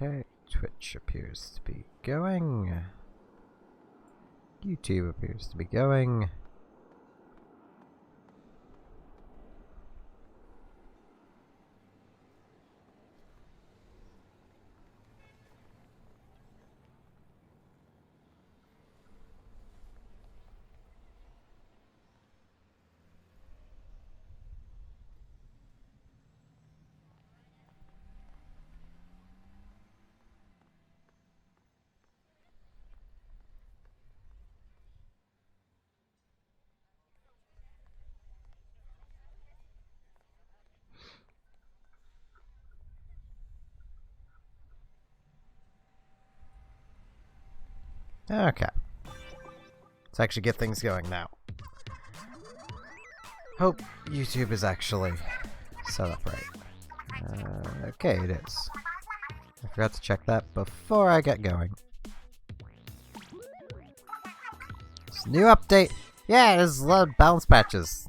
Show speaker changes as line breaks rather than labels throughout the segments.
Okay, Twitch appears to be going. YouTube appears to be going. Okay. Let's actually get things going now. Hope YouTube is actually set up right. Okay, it is. I forgot to check that before I get going. It's a new update. Yeah, there's a lot of bounce patches.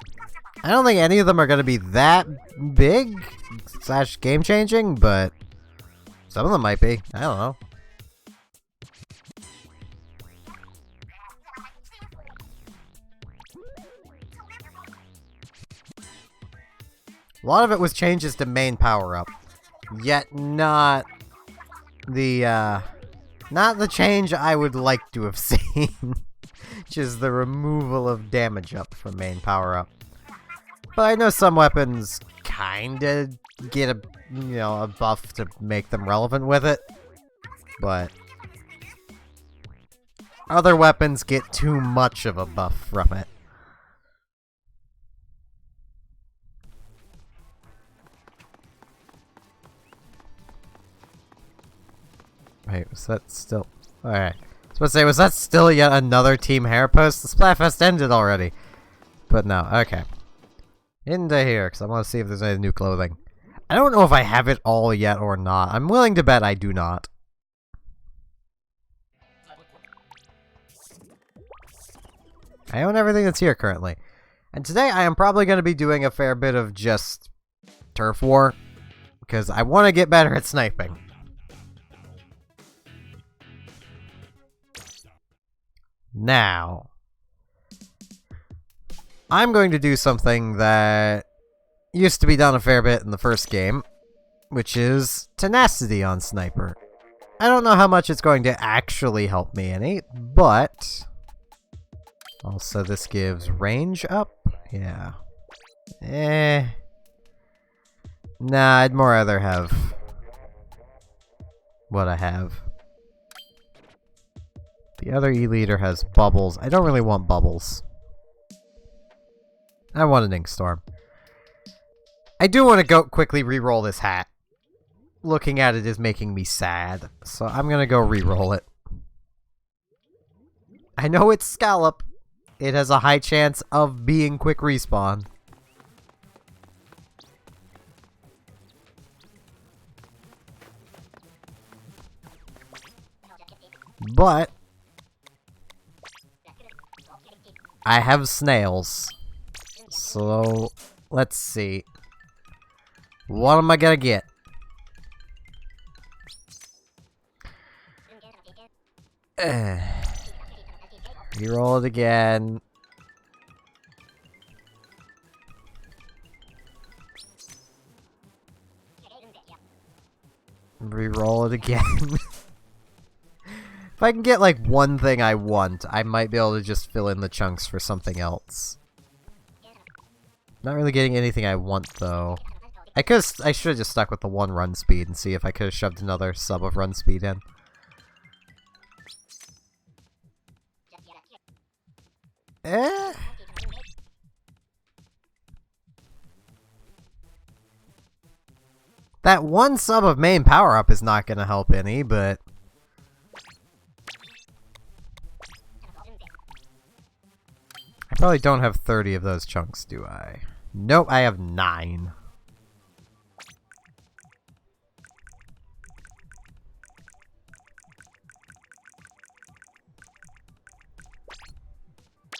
I don't think any of them are going to be that big / game changing, but some of them might be. I don't know. A lot of it was changes to main power-up, yet not the change I would like to have seen, which is the removal of damage up from main power-up. But I know some weapons kinda get a buff to make them relevant with it, but other weapons get too much of a buff from it. Wait, was that still... Alright. I was supposed to say, was that still yet another Team Hair post? The Splatfest ended already. But no, okay. Into here, because I want to see if there's any new clothing. I don't know if I have it all yet or not. I'm willing to bet I do not. I own everything that's here currently. And today I am probably going to be doing a fair bit of just turf war. Because I want to get better at sniping. Now, I'm going to do something that used to be done a fair bit in the first game, which is tenacity on sniper. I don't know how much it's going to actually help me any, but also this gives range up. Yeah. Nah, I'd more rather have what I have. The other E-Leader has bubbles. I don't really want bubbles. I want an ink storm. I do want to go quickly re-roll this hat. Looking at it is making me sad, so I'm gonna go re-roll it. I know it's scallop. It has a high chance of being quick respawn. But I have snails. So, let's see. What am I gonna get? Reroll it again. Reroll it again. If I can get, like, one thing I want, I might be able to just fill in the chunks for something else. Not really getting anything I want, though. I should have just stuck with the one run speed and see if I could have shoved another sub of run speed in. That one sub of main power-up is not gonna help any, but... I probably don't have 30 of those chunks, do I? Nope, I have 9.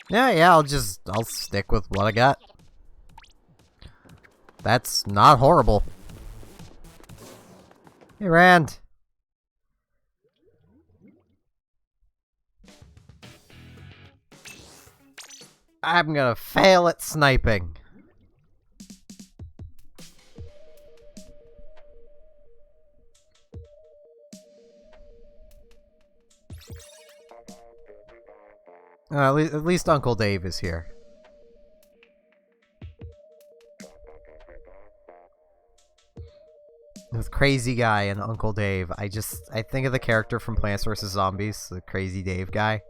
Yeah, I'll stick with what I got. That's not horrible. Hey, Rand. I'm gonna fail at sniping. At least Uncle Dave is here. With Crazy Guy and Uncle Dave, I think of the character from Plants vs. Zombies, the Crazy Dave guy.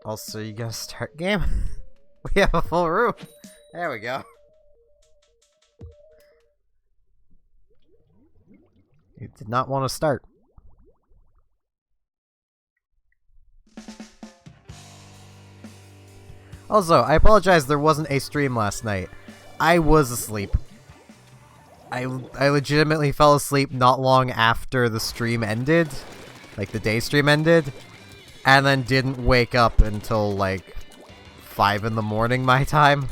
Also, you gotta start game? We have a full room. There we go. You did not want to start. Also, I apologize there wasn't a stream last night. I was asleep. I legitimately fell asleep not long after the stream ended. Like, the day stream ended. And then didn't wake up until, like, 5 in the morning my time.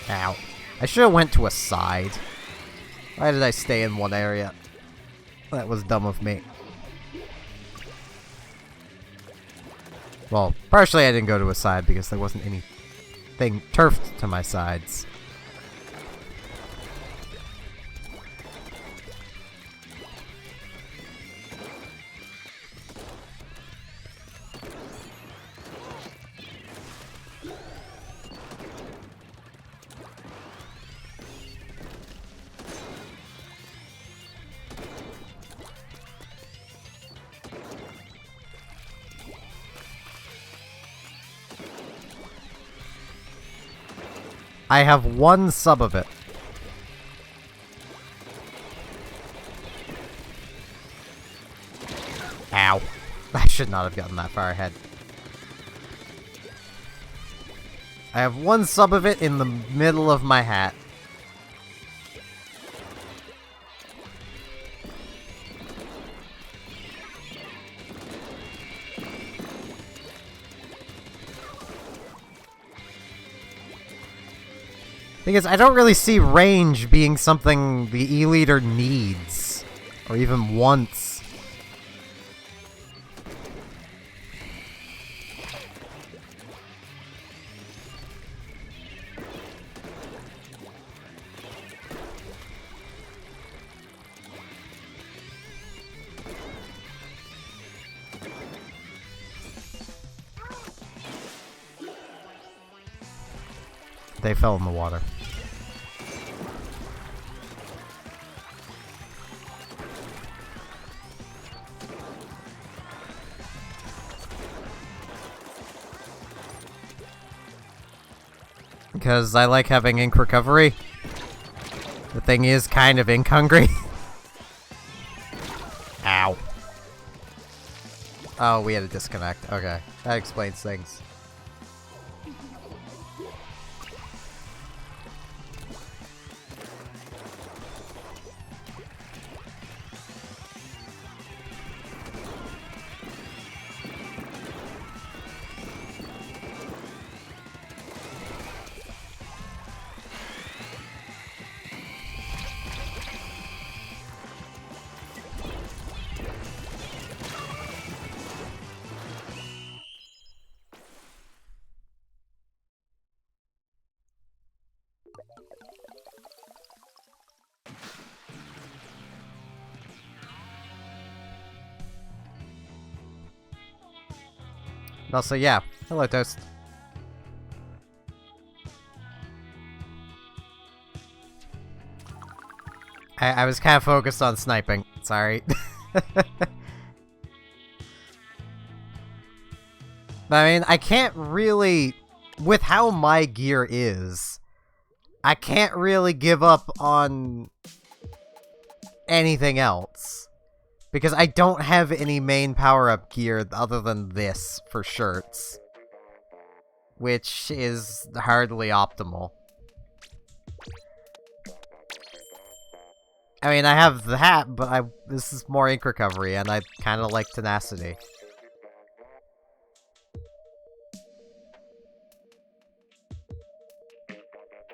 Ow. I should have went to a side. Why did I stay in one area? That was dumb of me. Well, partially I didn't go to a side because there wasn't anything turfed to my sides. I have one sub of it. Ow. I should not have gotten that far ahead. I have one sub of it in the middle of my hat. Because I don't really see range being something the E-Leader needs. Or even wants. They fell in the water. Because I like having ink recovery. The thing is kind of ink hungry. Ow. Oh, we had a disconnect. Okay. That explains things. Also, yeah. Hello, Toast. I was kind of focused on sniping. Sorry. But I mean, I can't really... With how my gear is, I can't really give up on anything else. Because I don't have any main power-up gear other than this for shirts. Which is hardly optimal. I mean, I have the hat, but this is more ink recovery, and I kind of like tenacity.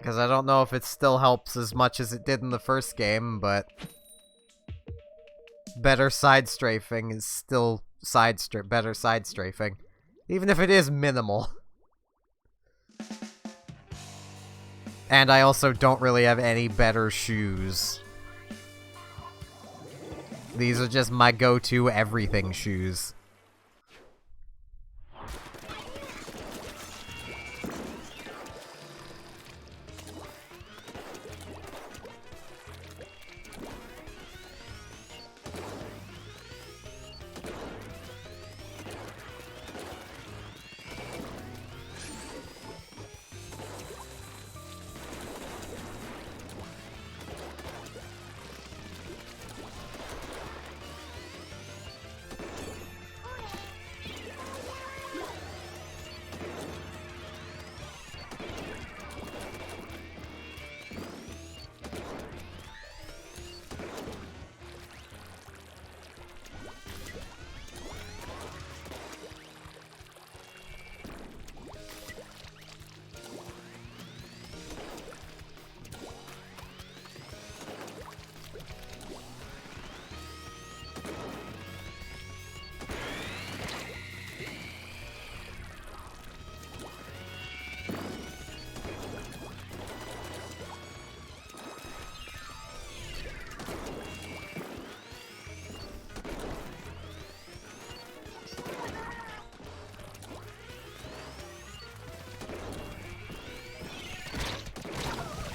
Because I don't know if it still helps as much as it did in the first game, but better side strafing is still better side strafing. Even if it is minimal. And I also don't really have any better shoes. These are just my go-to everything shoes.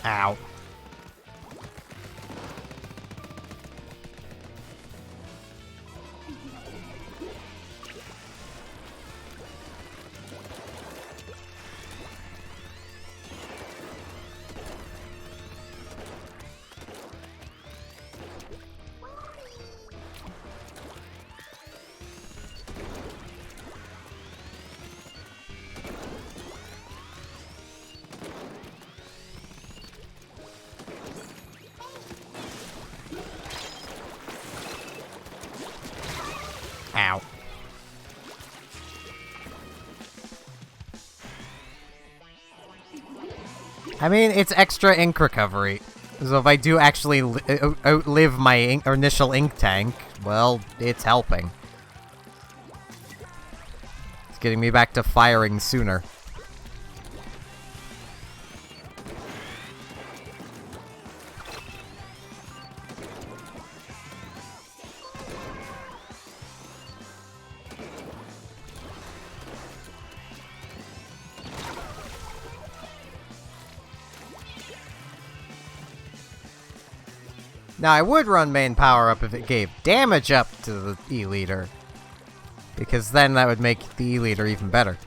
Ow. Ow. I mean, it's extra ink recovery. So if I do actually outlive my initial ink tank, well, it's helping. It's getting me back to firing sooner. Now, I would run main power-up if it gave damage up to the E-Leader, because then that would make the E-Leader even better.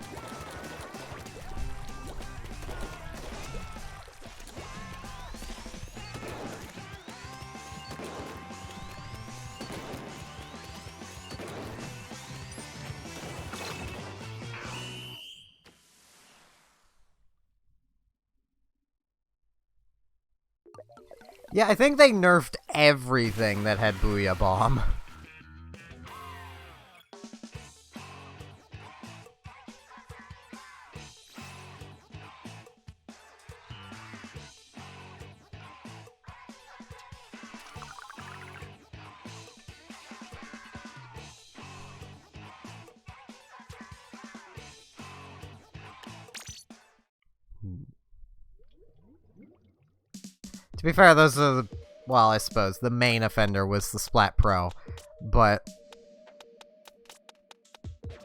Yeah, I think they nerfed everything that had Booyah Bomb. To be fair, those are the... Well, I suppose the main offender was the Splat Pro, but...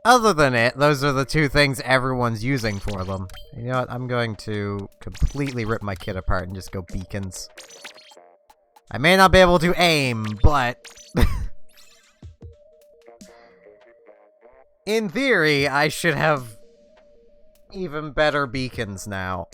Other than it, those are the two things everyone's using for them. You know what, I'm going to completely rip my kit apart and just go beacons. I may not be able to aim, but... in theory, I should have even better beacons now.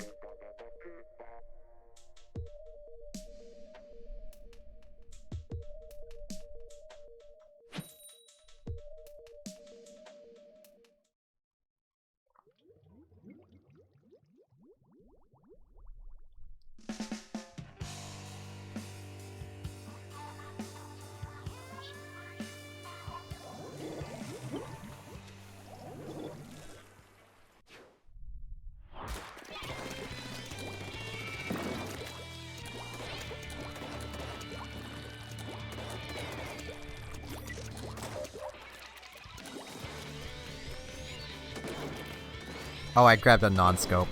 Oh, I grabbed a non-scope.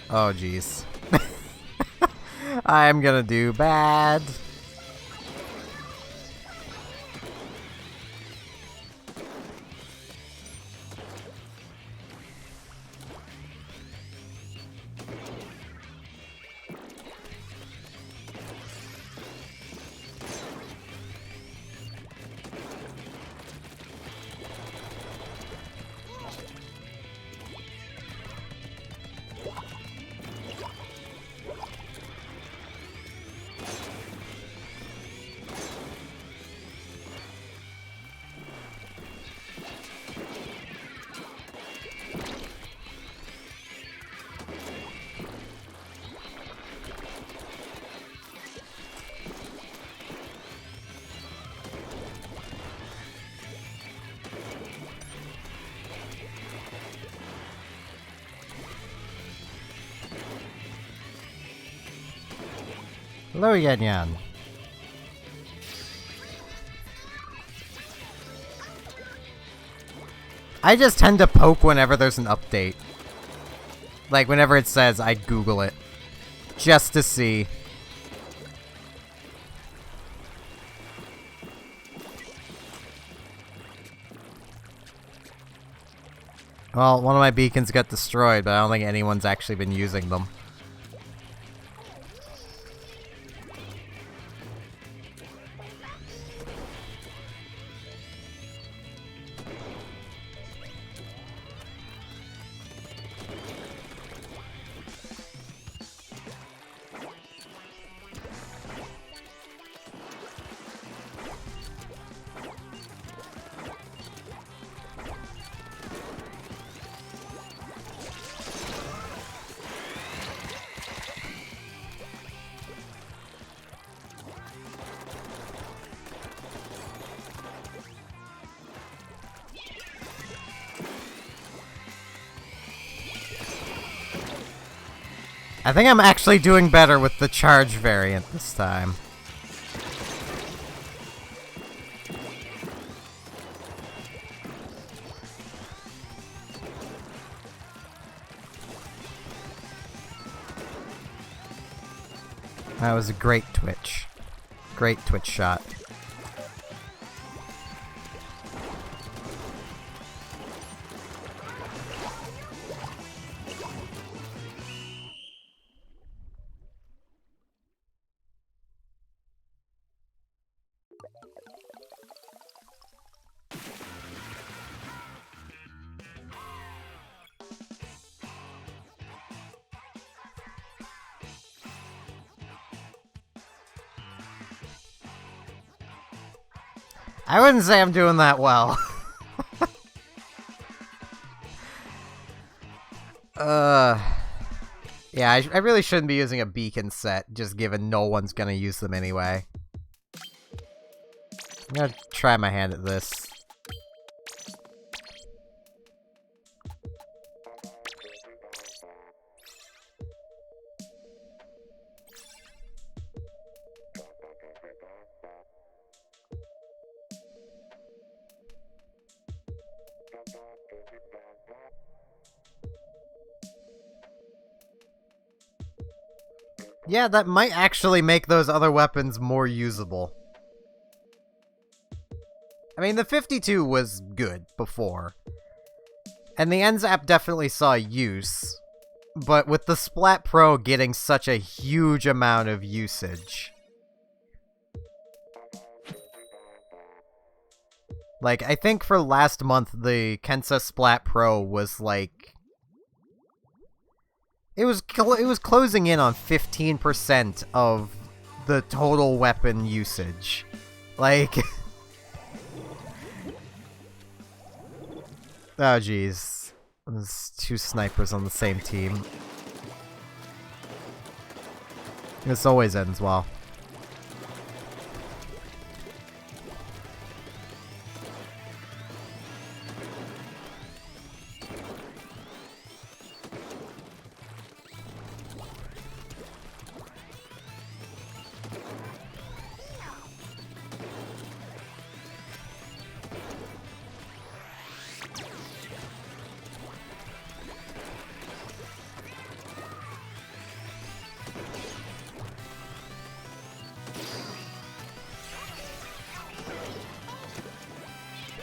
Oh, jeez. I'm gonna do bad. Hello, Yan Yan. I just tend to poke whenever there's an update. Like, whenever it says, I Google it. Just to see. Well, one of my beacons got destroyed, but I don't think anyone's actually been using them. I think I'm actually doing better with the charge variant this time. That was a great twitch. Great twitch shot. I wouldn't say I'm doing that well. Yeah, I really shouldn't be using a beacon set, just given no one's gonna use them anyway. I'm gonna try my hand at this. Yeah, that might actually make those other weapons more usable. I mean, the 52 was good before. And the NZAP definitely saw use. But with the Splat Pro getting such a huge amount of usage... Like, I think for last month, the Kensa Splat Pro was like... It was closing in on 15% of the total weapon usage. Like... Oh, jeez. There's two snipers on the same team. This always ends well.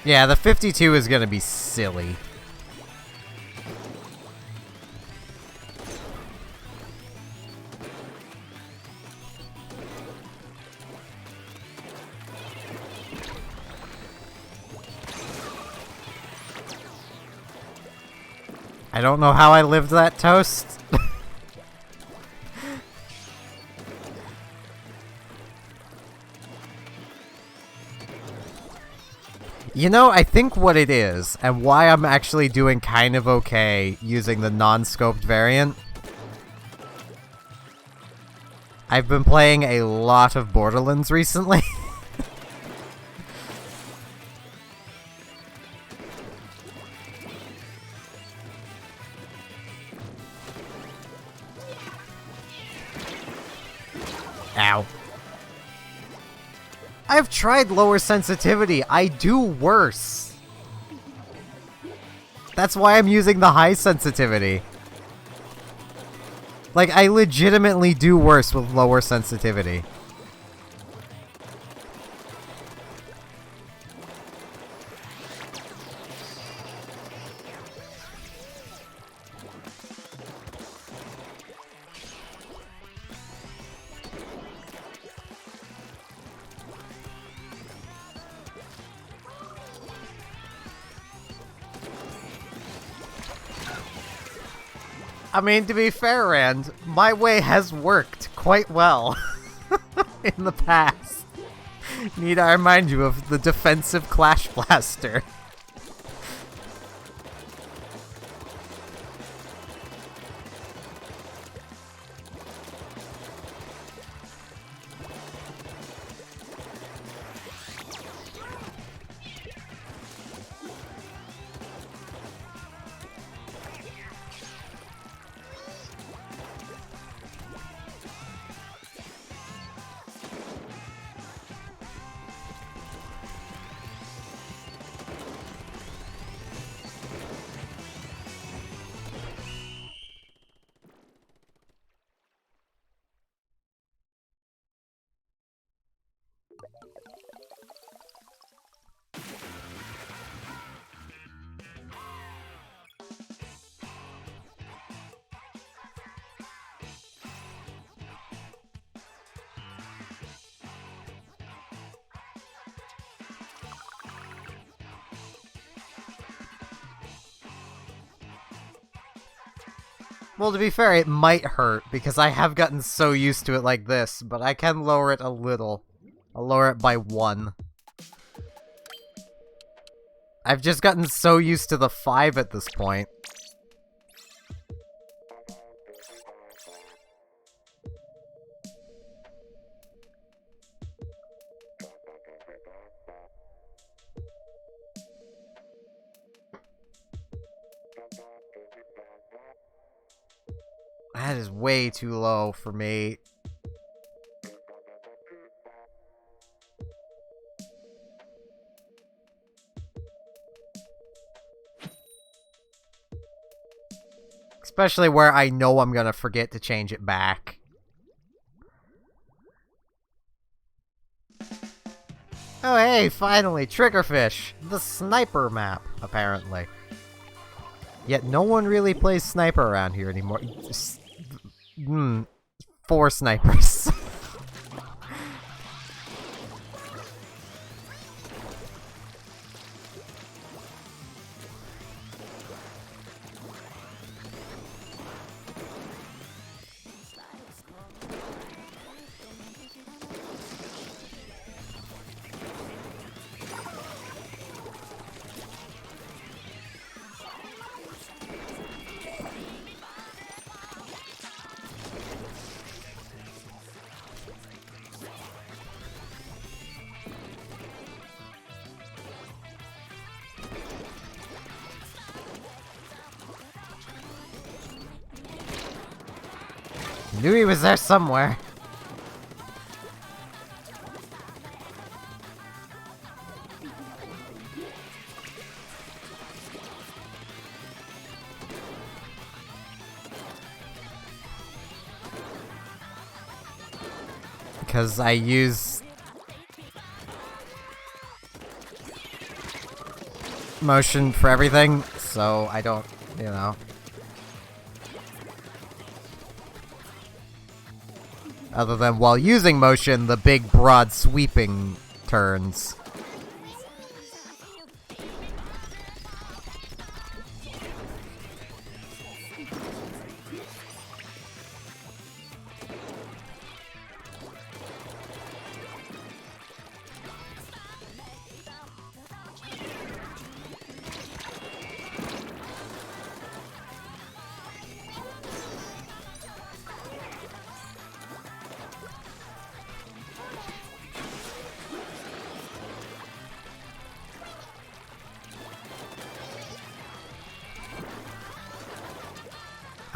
Yeah, the 52 is gonna be silly. I don't know how I lived that toast. You know, I think what it is, and why I'm actually doing kind of okay using the non-scoped variant, I've been playing a lot of Borderlands recently. Ow. I've tried lower sensitivity. I do worse. That's why I'm using the high sensitivity. Like, I legitimately do worse with lower sensitivity. I mean, to be fair, Rand, my way has worked quite well in the past. Need I remind you of the defensive Clash Blaster? Well, to be fair, it might hurt, because I have gotten so used to it like this, but I can lower it a little. I'll lower it by 1. I've just gotten so used to the 5 at this point. That is way too low for me. Especially where I know I'm gonna forget to change it back. Oh hey, finally, Triggerfish! The sniper map, apparently. Yet no one really plays sniper around here anymore. 4 snipers. Knew he was there somewhere. Because I use... motion for everything, so I don't, you know. Other than while using motion, the big, broad, sweeping turns.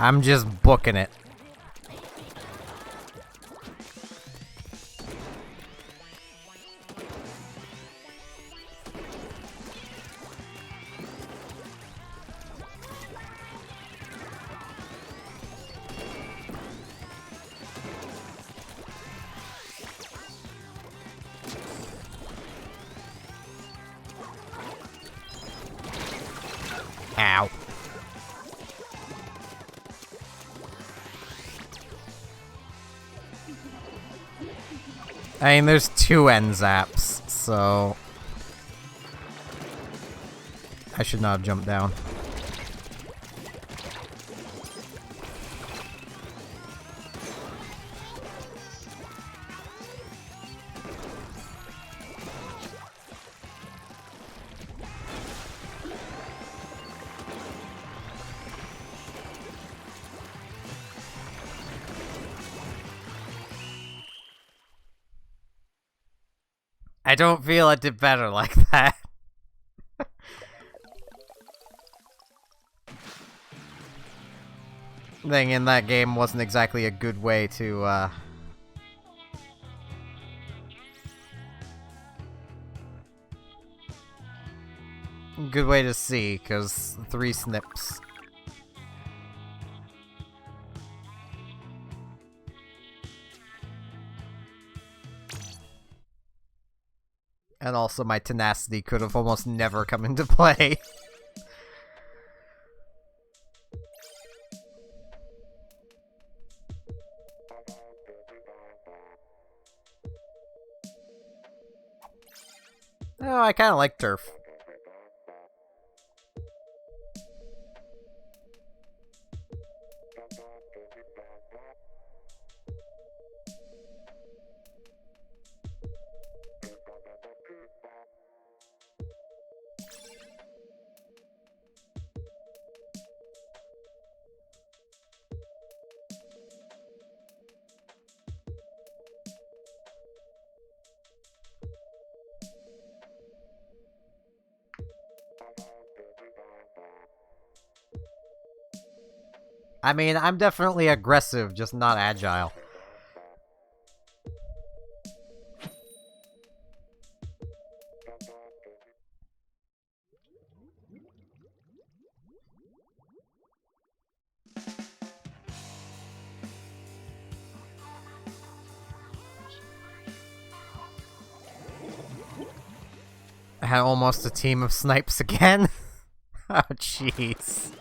I'm just booking it. Ow. I mean, there's 2 end zaps, so I should not have jumped down. I don't feel I did better like that. Thing in that game wasn't exactly a good way to, good way to see, because 3 snips. And also my tenacity could have almost never come into play. Oh, I kind of like turf. I mean, I'm definitely aggressive, just not agile. I had almost a team of snipes again. Oh, jeez.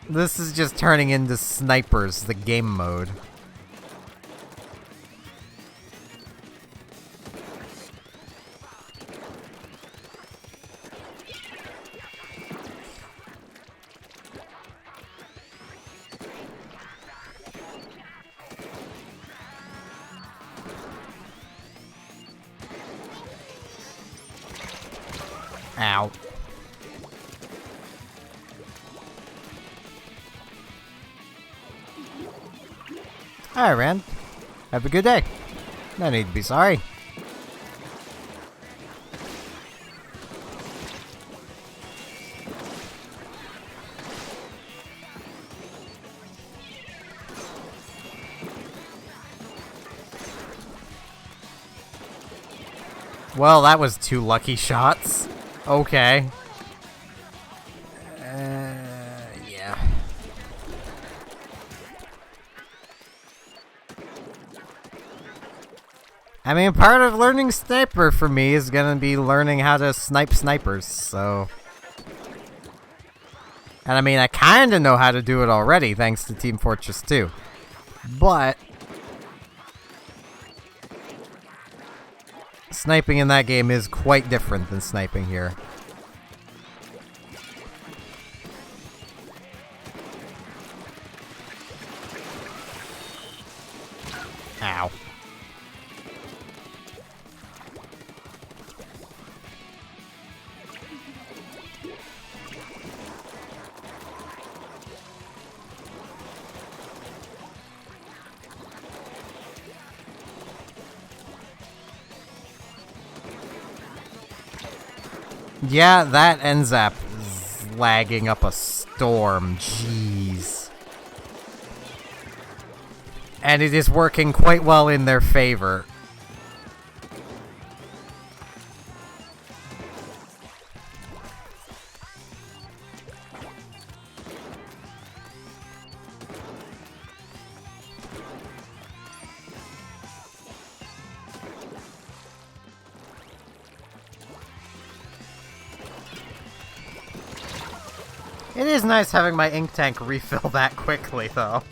This is just turning into snipers, the game mode. Ow. Alright, Rand. Have a good day. No need to be sorry. Well, that was 2 lucky shots. Okay. Yeah. I mean, part of learning sniper for me is gonna be learning how to snipe snipers, so... And I mean, I kinda know how to do it already, thanks to Team Fortress 2. But... sniping in that game is quite different than sniping here. Ow. Yeah, that NZAP is lagging up a storm. Jeez. And it is working quite well in their favor. It is nice having my ink tank refill that quickly, though.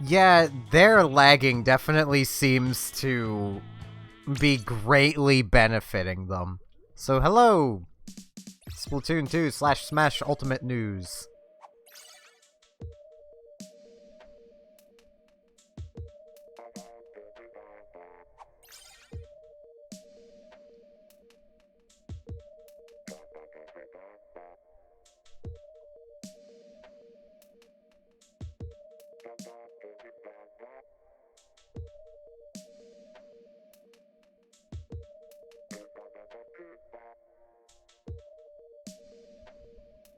Yeah, their lagging definitely seems to be greatly benefiting them. So hello, Splatoon 2 / Smash Ultimate News.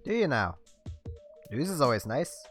Do you now? News is always nice.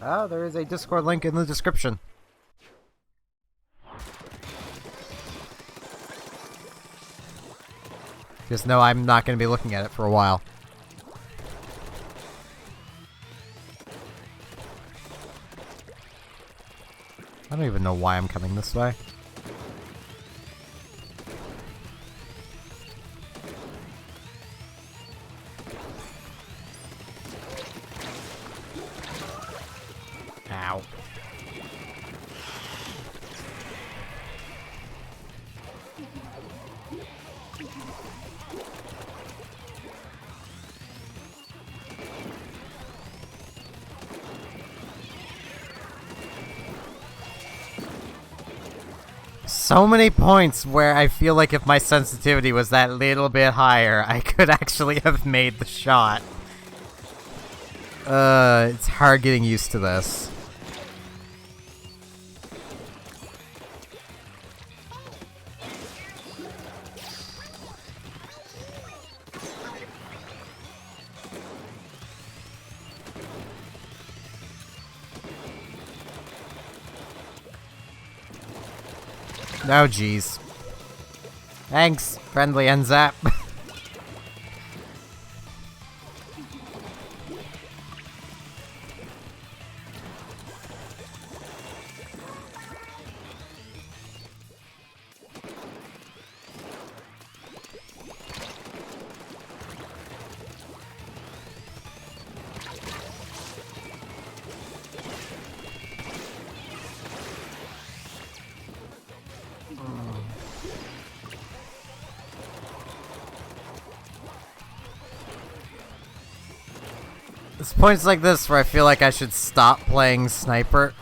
Oh, there is a Discord link in the description. Just know I'm not going to be looking at it for a while. I don't even know why I'm coming this way. Ow. So many points where I feel like if my sensitivity was that little bit higher, I could actually have made the shot. It's hard getting used to this. Oh, jeez. Thanks, friendly NZAP. It's points like this where I feel like I should stop playing Sniper.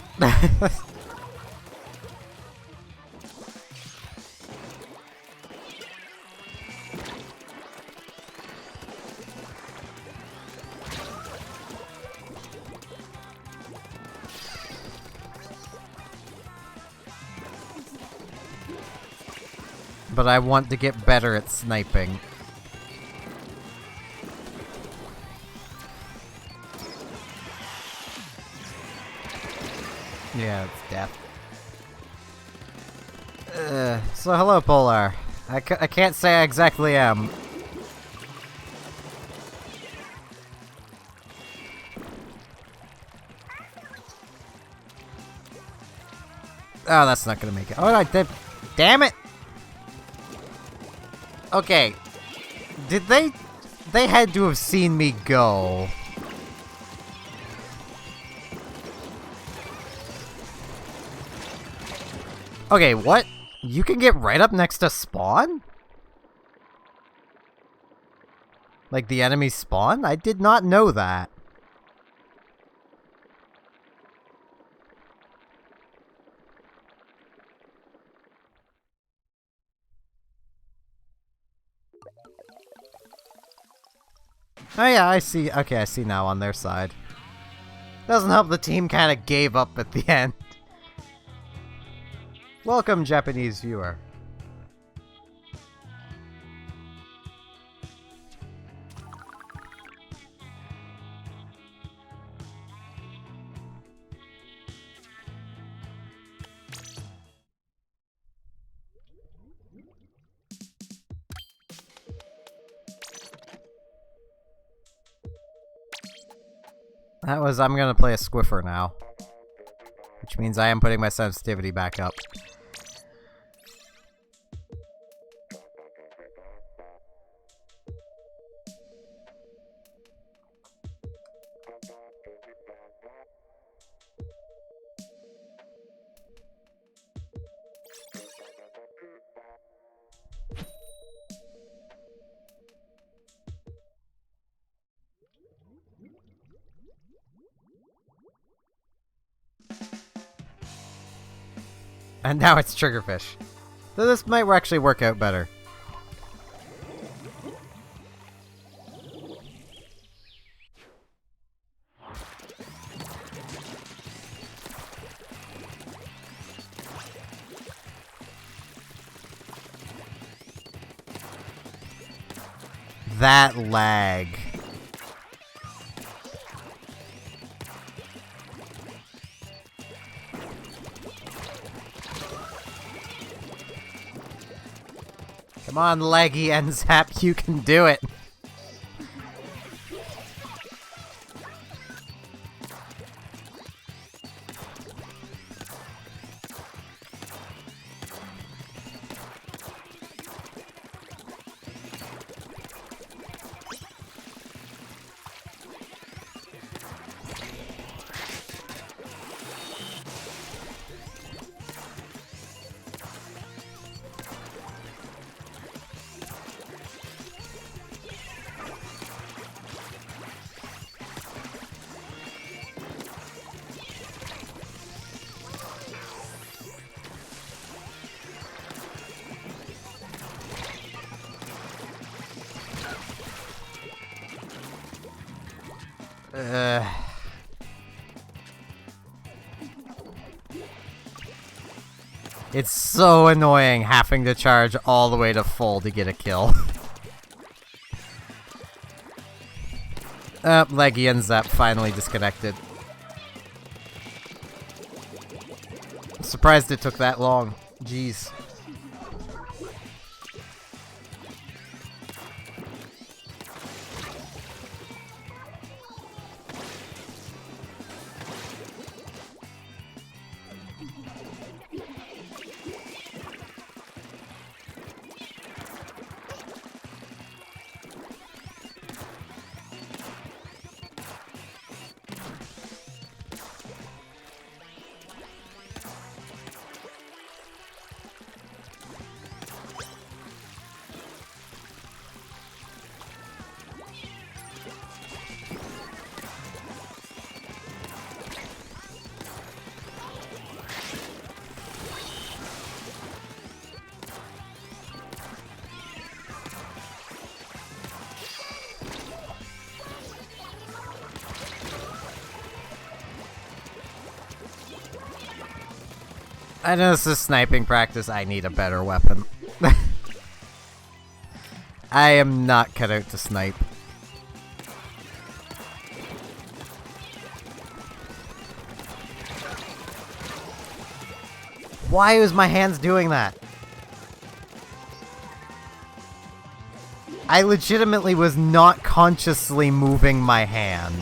But I want to get better at sniping. Yeah, it's death. So hello, Polar. I can't say I exactly am. Oh, that's not gonna make it. Oh, I did. Damn it! Okay. Did they... They had to have seen me go. Okay, what? You can get right up next to spawn? Like the enemy spawn? I did not know that. Oh yeah, I see. Okay, I see now on their side. Doesn't help the team kind of gave up at the end. Welcome, Japanese viewer. That was, I'm gonna play a Squiffer now. Which means I am putting my sensitivity back up. And now it's Triggerfish. So this might actually work out better. That lag. Come on, laggy NZAP, you can do it. It's so annoying having to charge all the way to full to get a kill. Leggy and Zap finally disconnected. I'm surprised it took that long. Jeez. I know this is sniping practice. I need a better weapon. I am not cut out to snipe. Why was my hands doing that? I legitimately was not consciously moving my hand.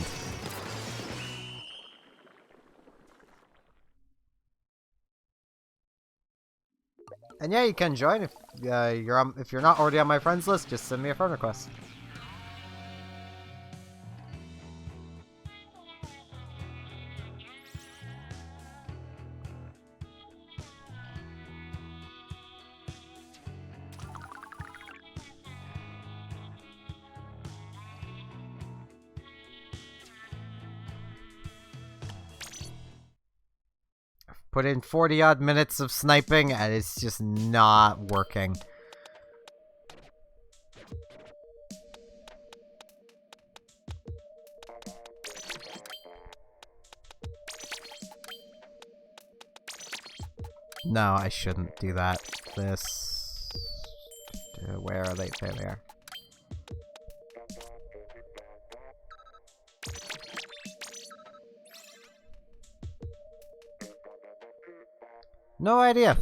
And yeah, you can join if if you're not already on my friends list. Just send me a friend request. Put in 40 odd minutes of sniping and it's just not working. No, I shouldn't do that. This... Where are they? There they are. No idea.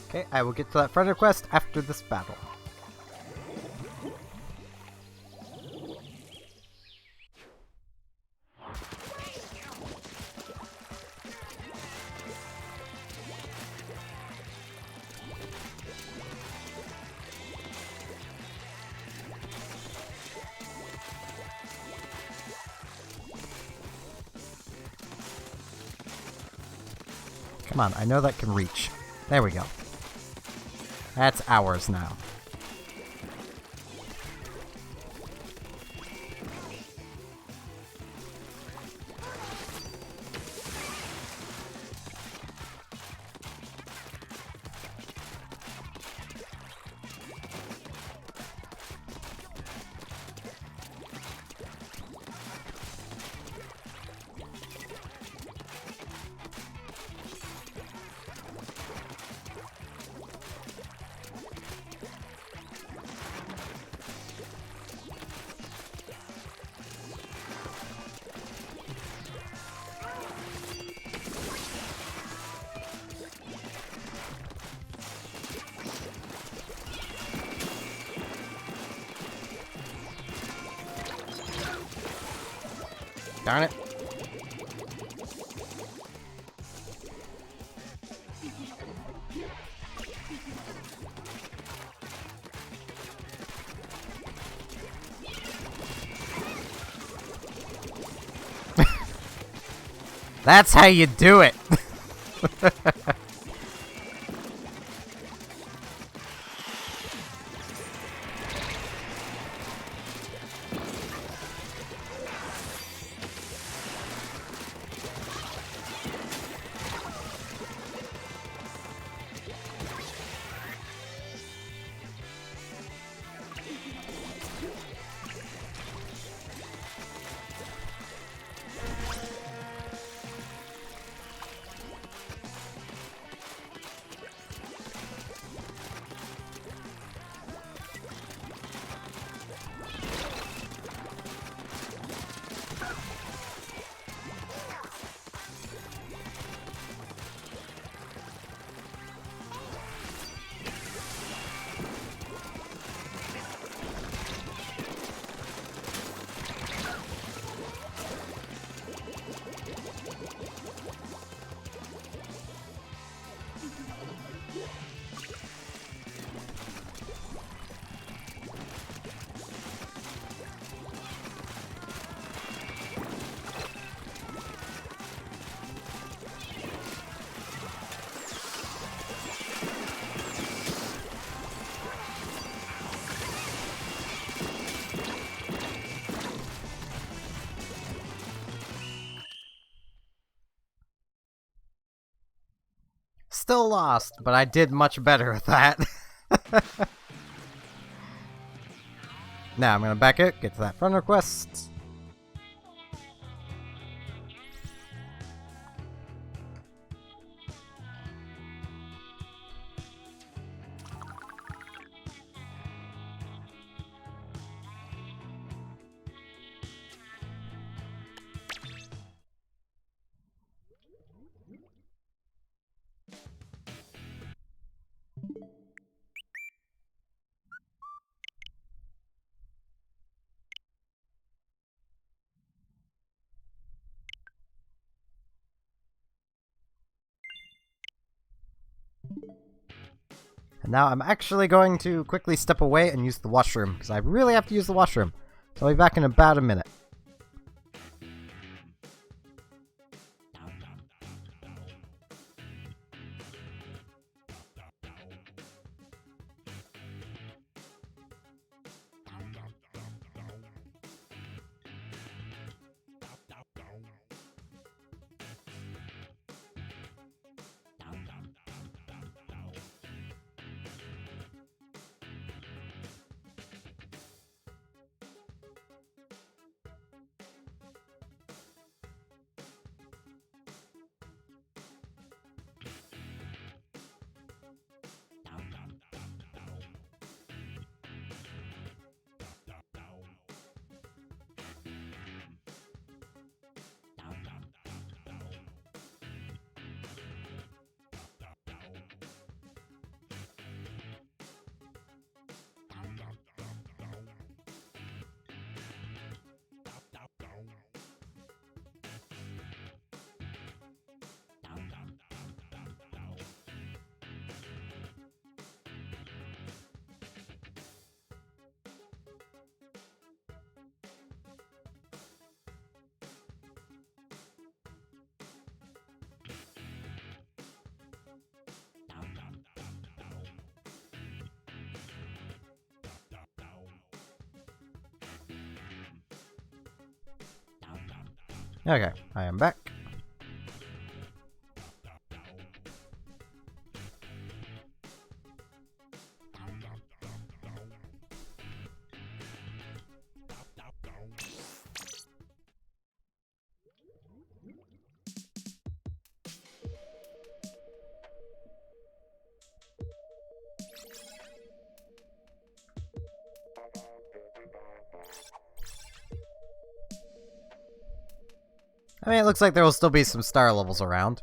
Okay, I will get to that friend request after this battle. Come on, I know that can reach. There we go. That's ours now. Darn it. That's how you do it. Still lost, but I did much better with that. Now I'm gonna back out, get to that friend request. And now I'm actually going to quickly step away and use the washroom, because I really have to use the washroom. So I'll be back in about a minute. Okay, I am back. I mean, it looks like there will still be some star levels around.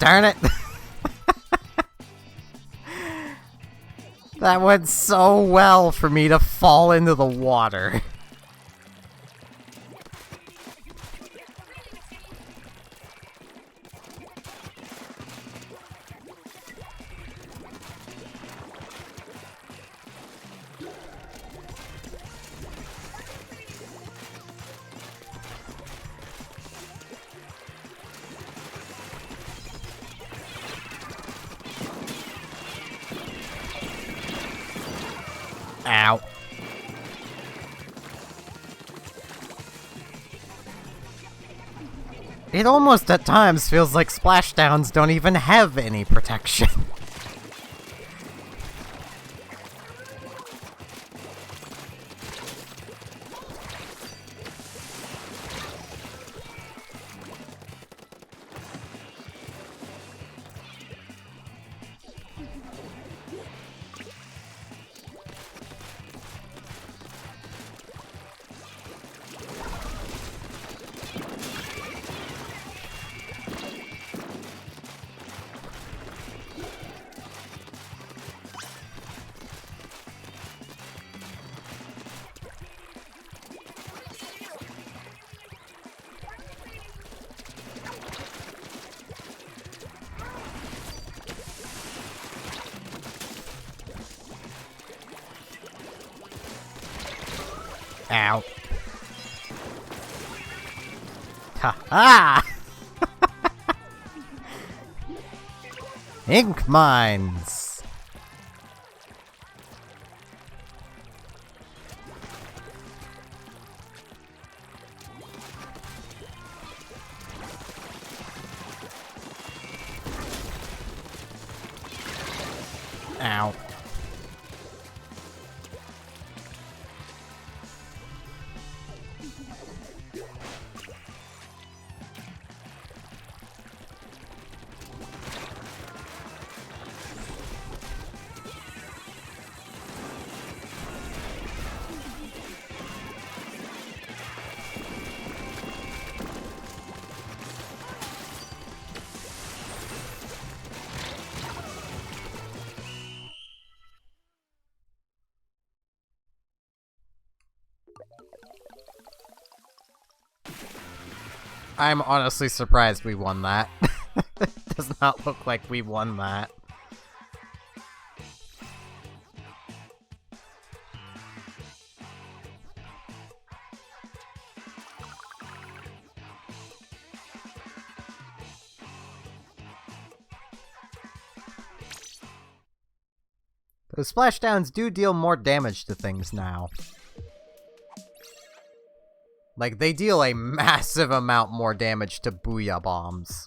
Darn it! That went so well for me to fall into the water. Ow. It almost at times feels like splashdowns don't even have any protection. Ow. Ha-ha! Ink mines! Ow. I'm honestly surprised we won that. Does not look like we won that. Those splashdowns do deal more damage to things now. Like, they deal a massive amount more damage to Booyah Bombs.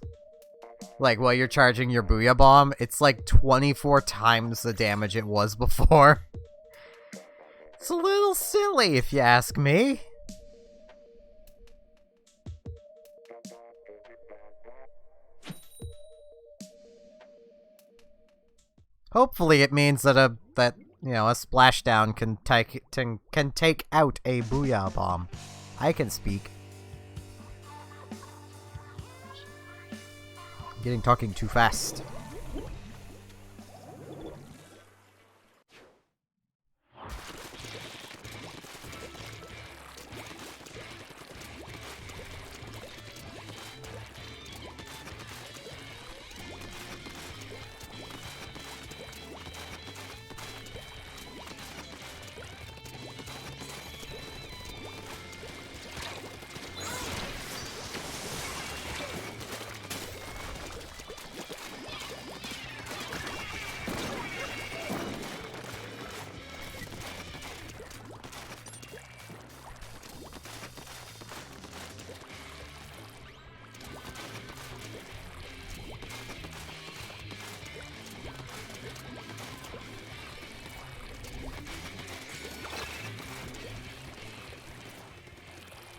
Like, while you're charging your Booyah Bomb, it's like 24 times the damage it was before. It's a little silly, if you ask me. Hopefully it means that a splashdown can take out a Booyah Bomb. I can speak. Talking too fast.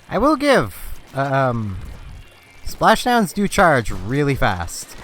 I will give, splashdowns do charge really fast.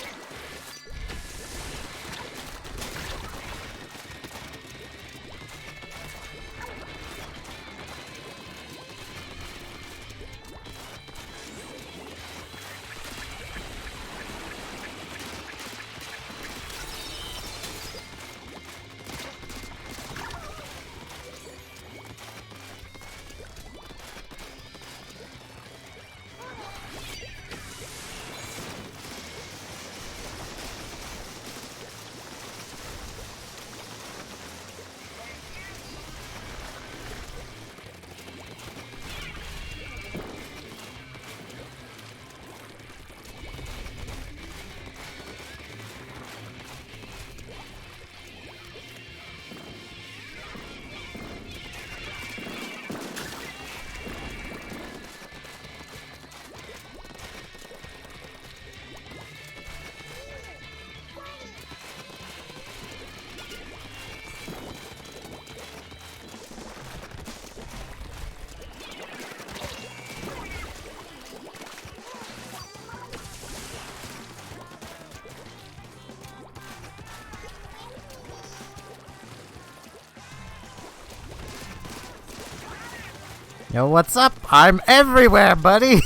Yo, what's up? I'm everywhere, buddy!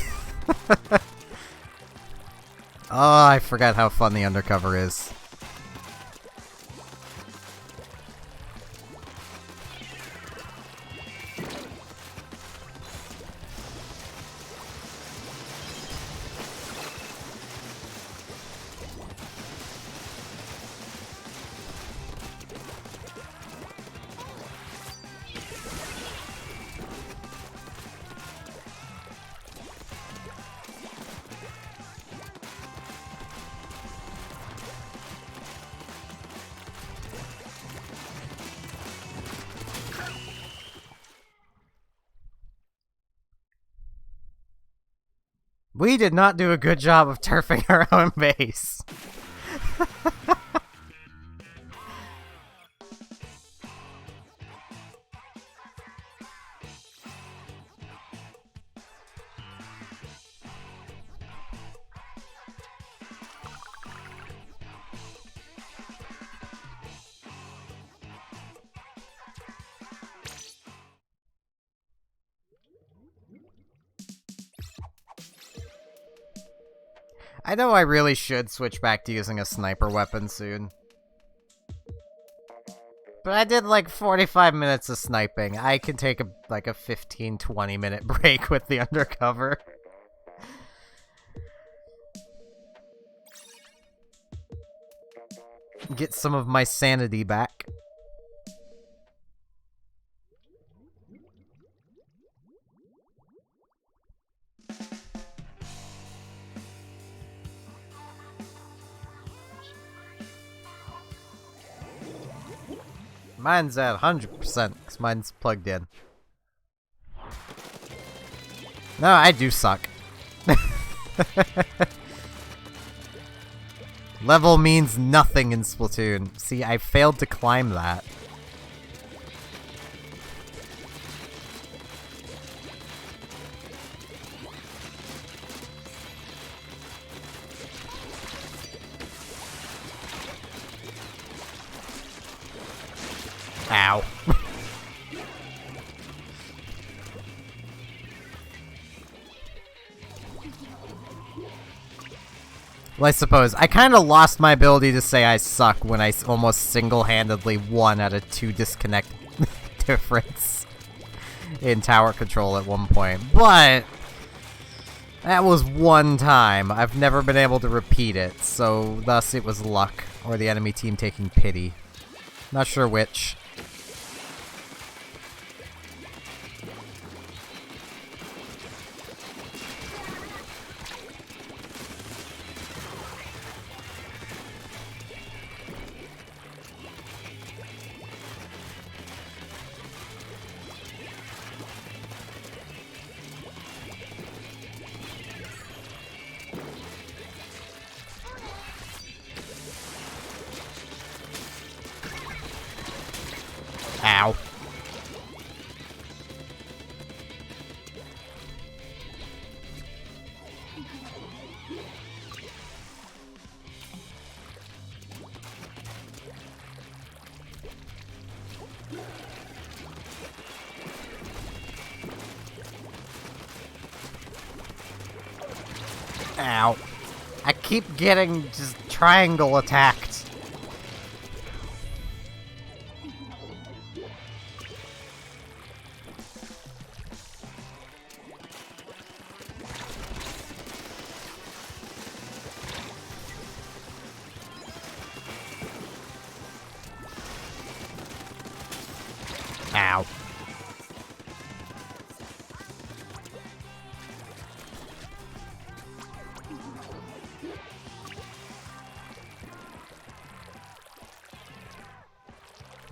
Oh, I forgot how fun the undercover is. We did not do a good job of turfing our own base. I know I really should switch back to using a sniper weapon soon. But I did like 45 minutes of sniping. I can take like a 15-20 minute break with the undercover. Get some of my sanity back. Mine's at 100% because mine's plugged in. No, I do suck. Level means nothing in Splatoon. See, I failed to climb that. Ow. Well, I suppose I kind of lost my ability to say I suck when I almost single-handedly won at a 2 disconnect difference in tower control at one point. But that was one time. I've never been able to repeat it, so thus it was luck, or the enemy team taking pity. Not sure which. Ow. Ow. I keep getting just triangle attacked. Ow.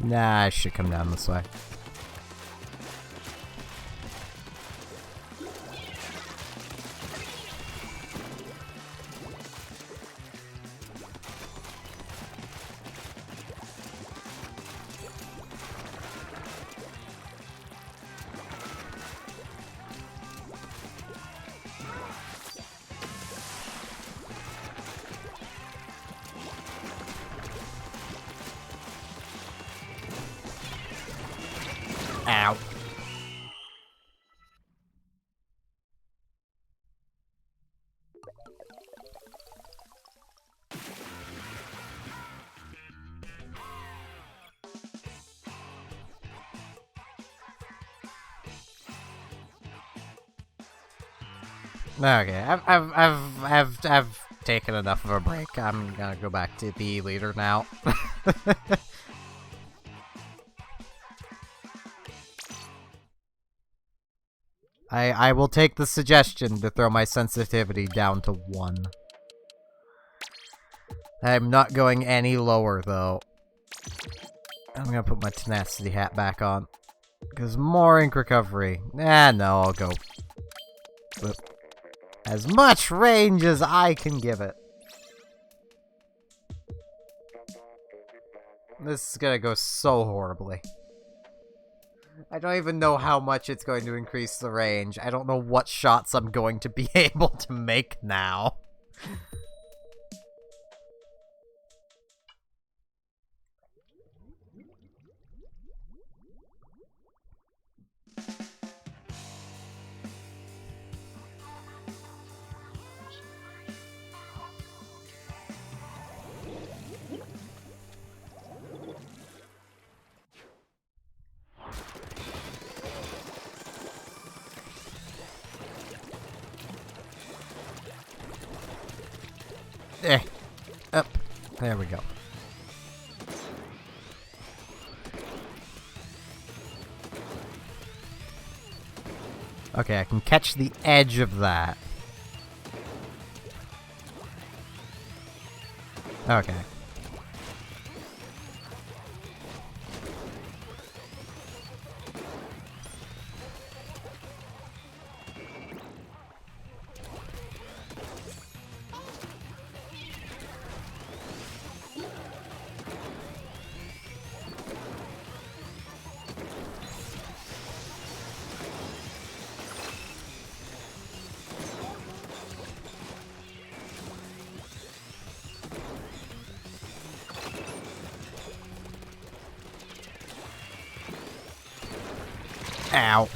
Nah, I should come down this way. Ow. Okay, I've taken enough of a break. I'm gonna go back to be leader now. I will take the suggestion to throw my sensitivity down to 1. I'm not going any lower, though. I'm gonna put my tenacity hat back on. Because more ink recovery. No, I'll go. As much range as I can give it. This is gonna go so horribly. I don't even know how much it's going to increase the range. I don't know what shots I'm going to be able to make now. Up. There we go. Okay, I can catch the edge of that. Okay. Ow.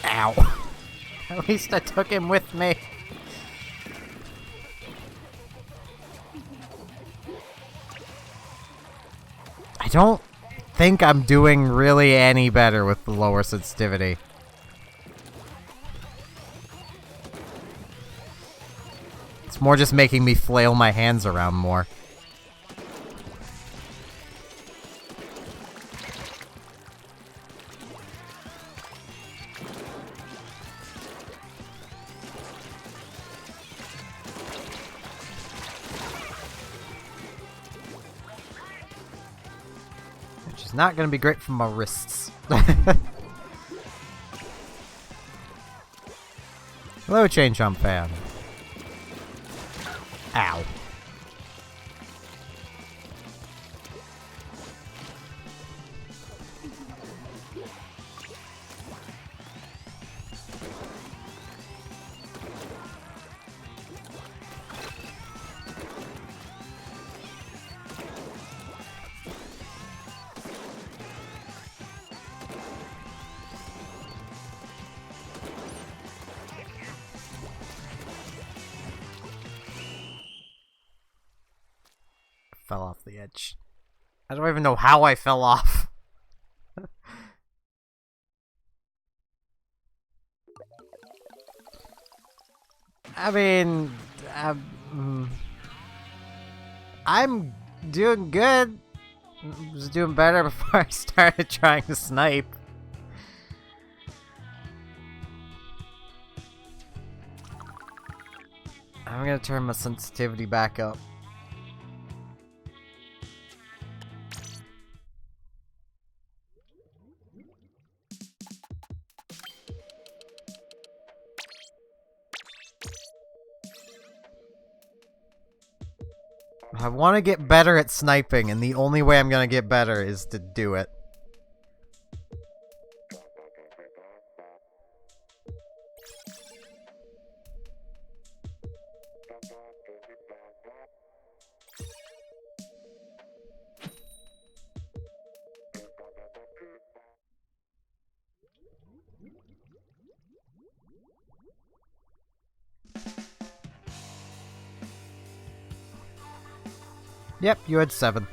Ow. At least I took him with me. I don't think I'm doing really any better with the lower sensitivity. It's more just making me flail my hands around more. Which is not going to be great for my wrists. Hello, Chain Chomp fan. Ow. Fell off the edge. I don't even know how I fell off. I mean, I'm doing good. I was doing better before I started trying to snipe. I'm gonna turn my sensitivity back up. I want to get better at sniping, and the only way I'm gonna get better is to do it. Yep, you had 7.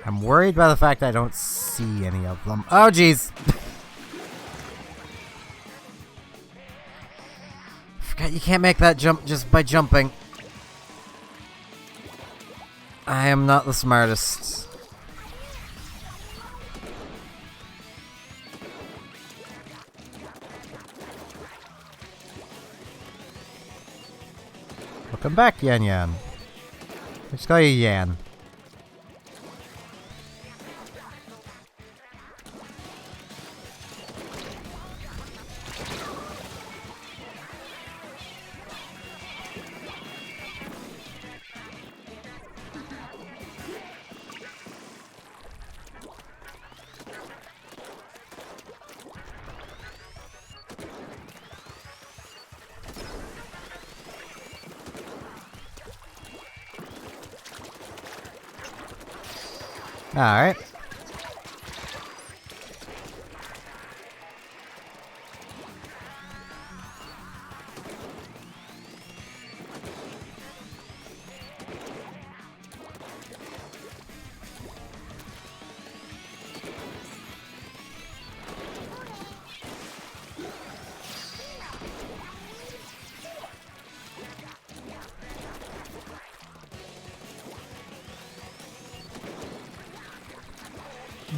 I'm worried by the fact I don't see any of them. Oh, jeez! Forgot you can't make that jump just by jumping. I am not the smartest. Welcome back, Yan Yan. Let's call you Yan. Alright.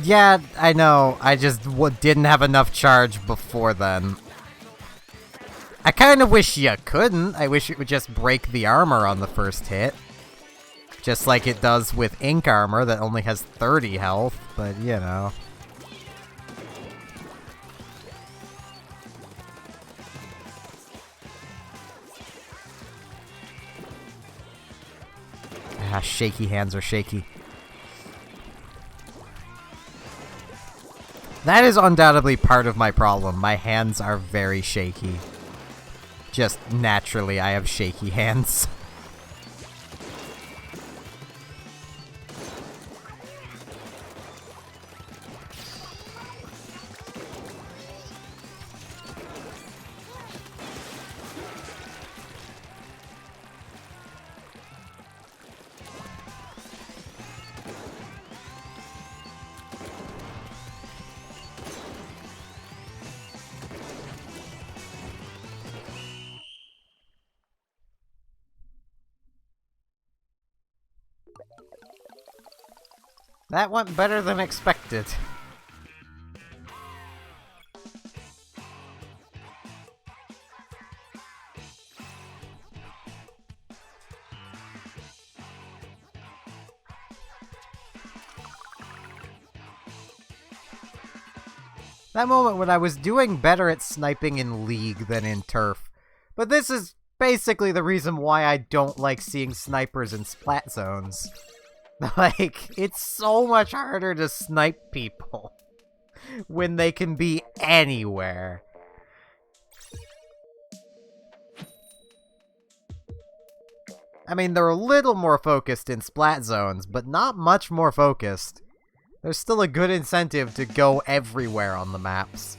Yeah, I know. I just didn't have enough charge before then. I kind of wish you couldn't. I wish it would just break the armor on the first hit. Just like it does with ink armor that only has 30 health, but you know. Ah, shaky hands are shaky. That is undoubtedly part of my problem. My hands are very shaky. Just naturally, I have shaky hands. That went better than expected. That moment when I was doing better at sniping in League than in Turf. But this is basically the reason why I don't like seeing snipers in Splat zones. Like, it's so much harder to snipe people when they can be anywhere. I mean, they're a little more focused in Splat zones, but not much more focused. There's still a good incentive to go everywhere on the maps.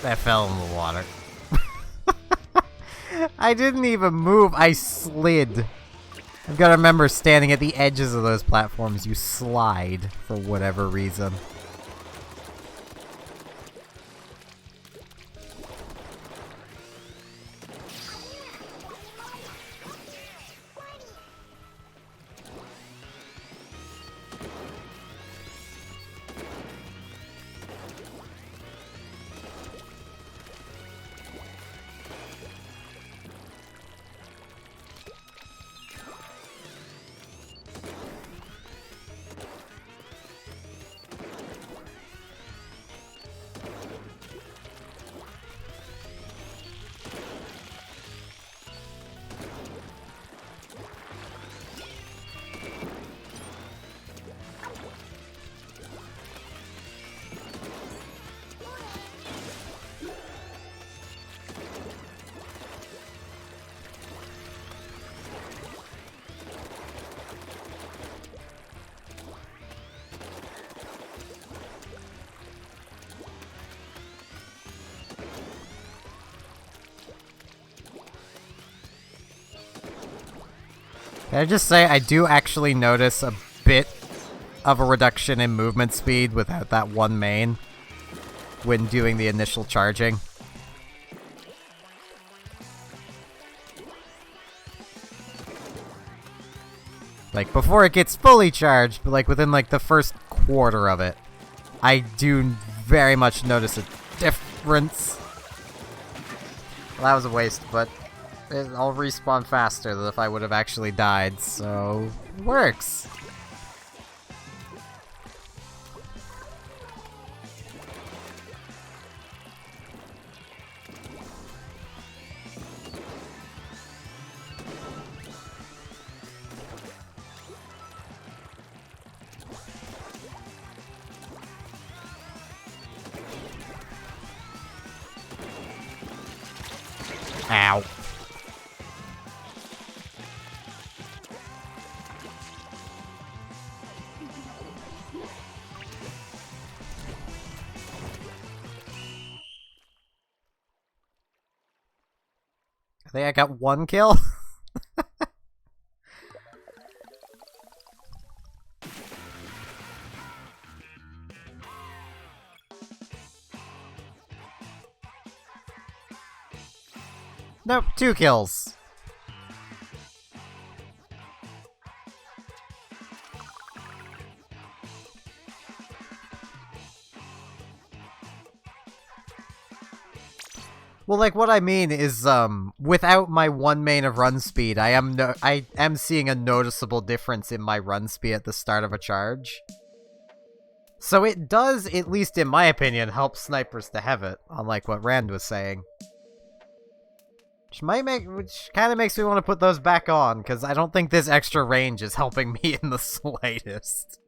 That fell in the water. I didn't even move, I slid. I've got to remember, standing at the edges of those platforms, you slide for whatever reason. Can I just say, I do actually notice a bit of a reduction in movement speed without that one main when doing the initial charging. Like, before it gets fully charged, but like within like the first quarter of it, I do very much notice a difference. Well, that was a waste, but I'll respawn faster than if I would have actually died, so it works. Ow. I think I got one kill. Nope, 2 kills. Well, like, what I mean is, without my one main of run speed, I am seeing a noticeable difference in my run speed at the start of a charge. So it does, at least in my opinion, help snipers to have it, unlike what Rand was saying. Which kind of makes me want to put those back on, because I don't think this extra range is helping me in the slightest.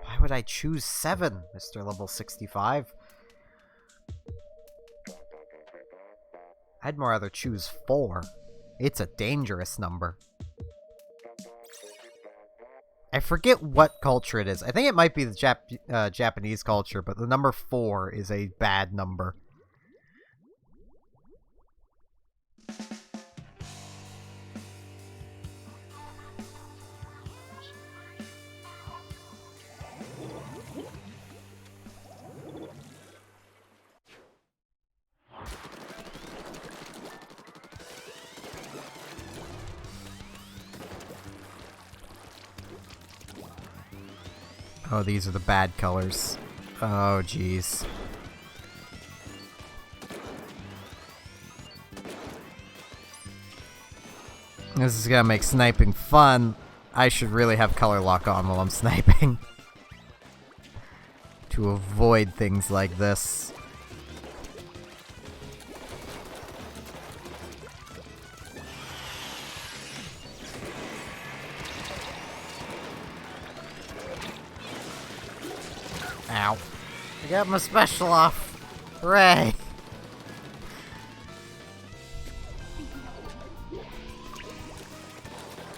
Why would I choose 7, Mr. Level 65? I'd more rather choose 4. It's a dangerous number. I forget what culture it is. I think it might be the Japanese culture, but the number 4 is a bad number. Oh, these are the bad colors. Oh, jeez. This is gonna make sniping fun. I should really have color lock on while I'm sniping. To avoid things like this. Ow. I got my special off. Hooray!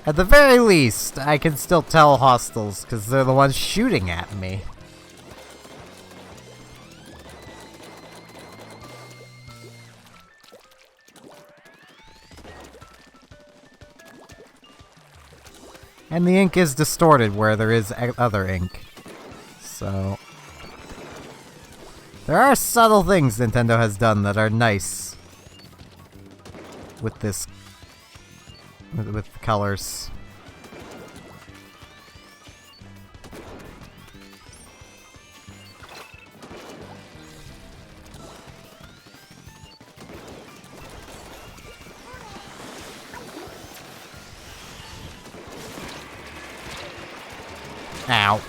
At the very least, I can still tell hostiles, because they're the ones shooting at me. And the ink is distorted where there is other ink. So there are subtle things Nintendo has done that are nice with this, with the colors. Ow.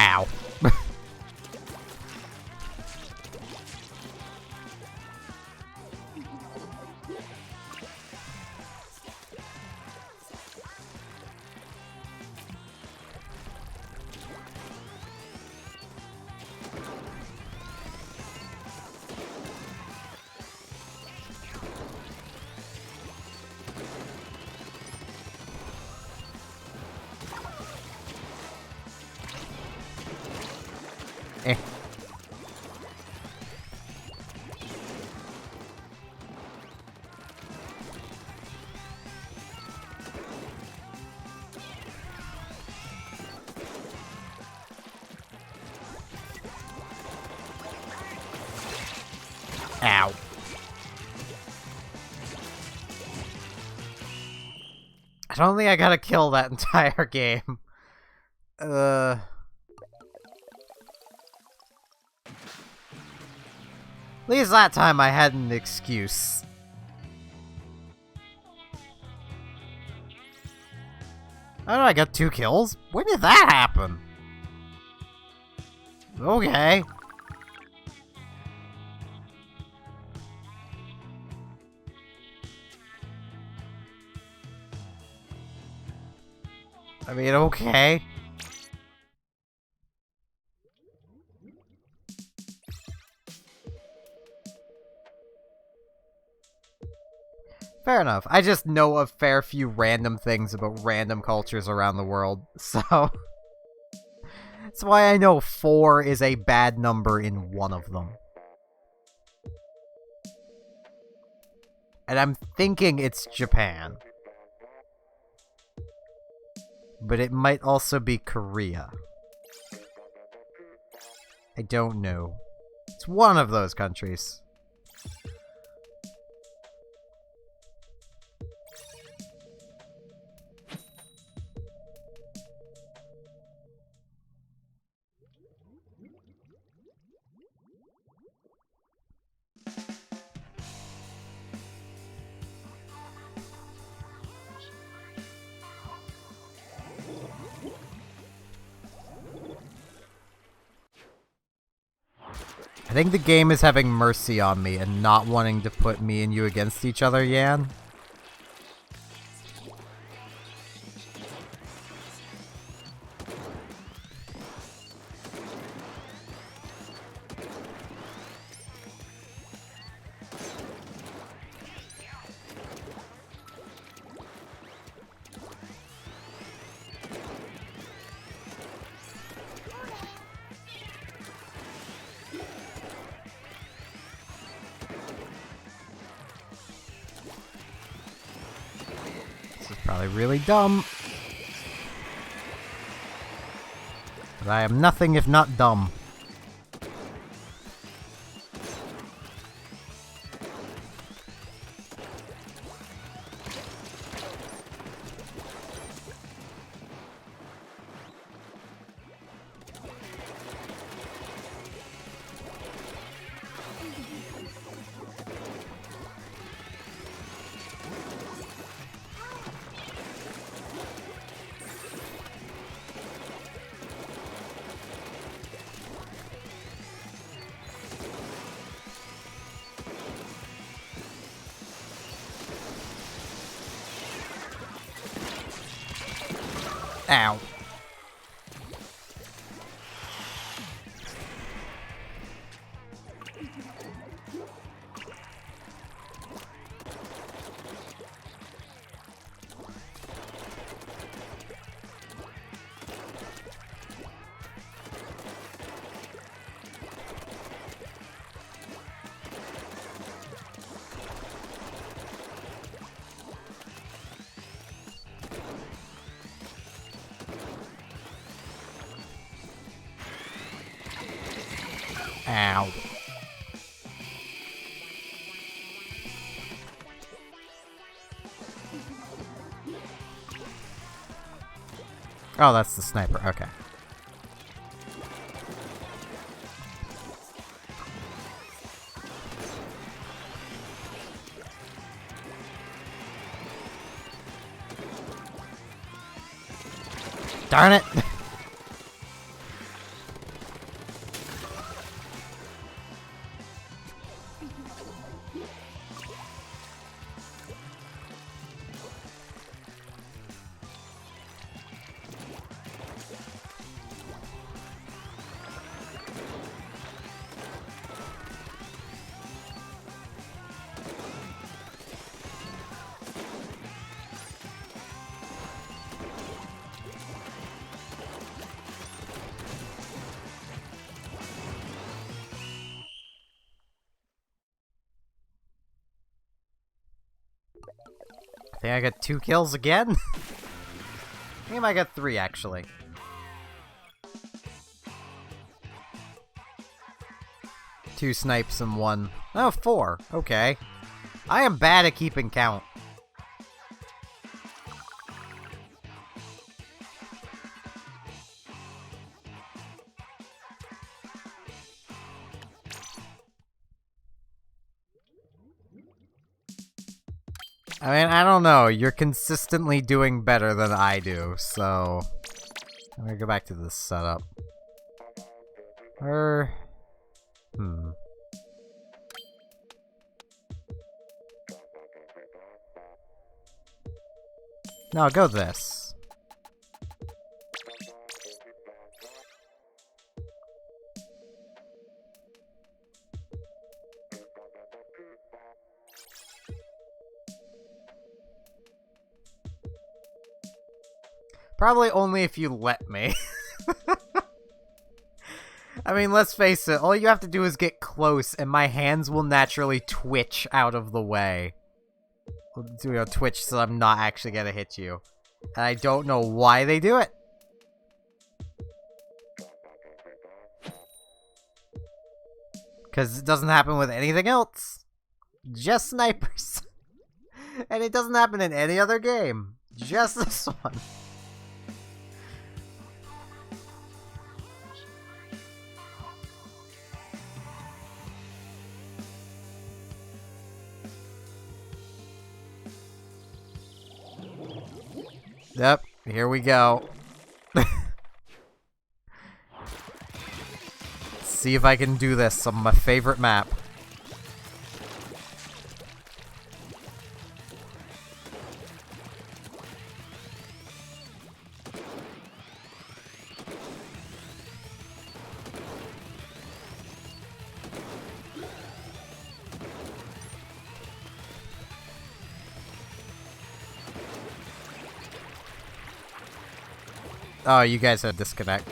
Ow. Eh. Ow. I don't think I gotta kill that entire game. At least that time I had an excuse. Oh, I got 2 kills? When did that happen? Okay. I mean, okay. Fair enough. I just know a fair few random things about random cultures around the world, so... That's why I know 4 is a bad number in one of them. And I'm thinking it's Japan. But it might also be Korea. I don't know. It's one of those countries. I think the game is having mercy on me and not wanting to put me and you against each other, Yan. Probably really dumb. But I am nothing if not dumb. Ow. Ow. Oh, that's the sniper. Okay. Darn it. I think I got 2 kills again? I think I might get 3, actually. Two snipes and 1. Oh, 4. Okay. I am bad at keeping count. I mean, I don't know. You're consistently doing better than I do, so... I'm gonna go back to this setup. No, go this. Probably only if you let me. I mean, let's face it, all you have to do is get close, and my hands will naturally twitch out of the way. Twitch so I'm not actually gonna hit you. And I don't know why they do it. Because it doesn't happen with anything else. Just snipers. And it doesn't happen in any other game. Just this one. Yep, here we go. See if I can do this on my favorite map. Oh, you guys had disconnect.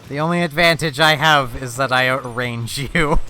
The only advantage I have is that I outrange you.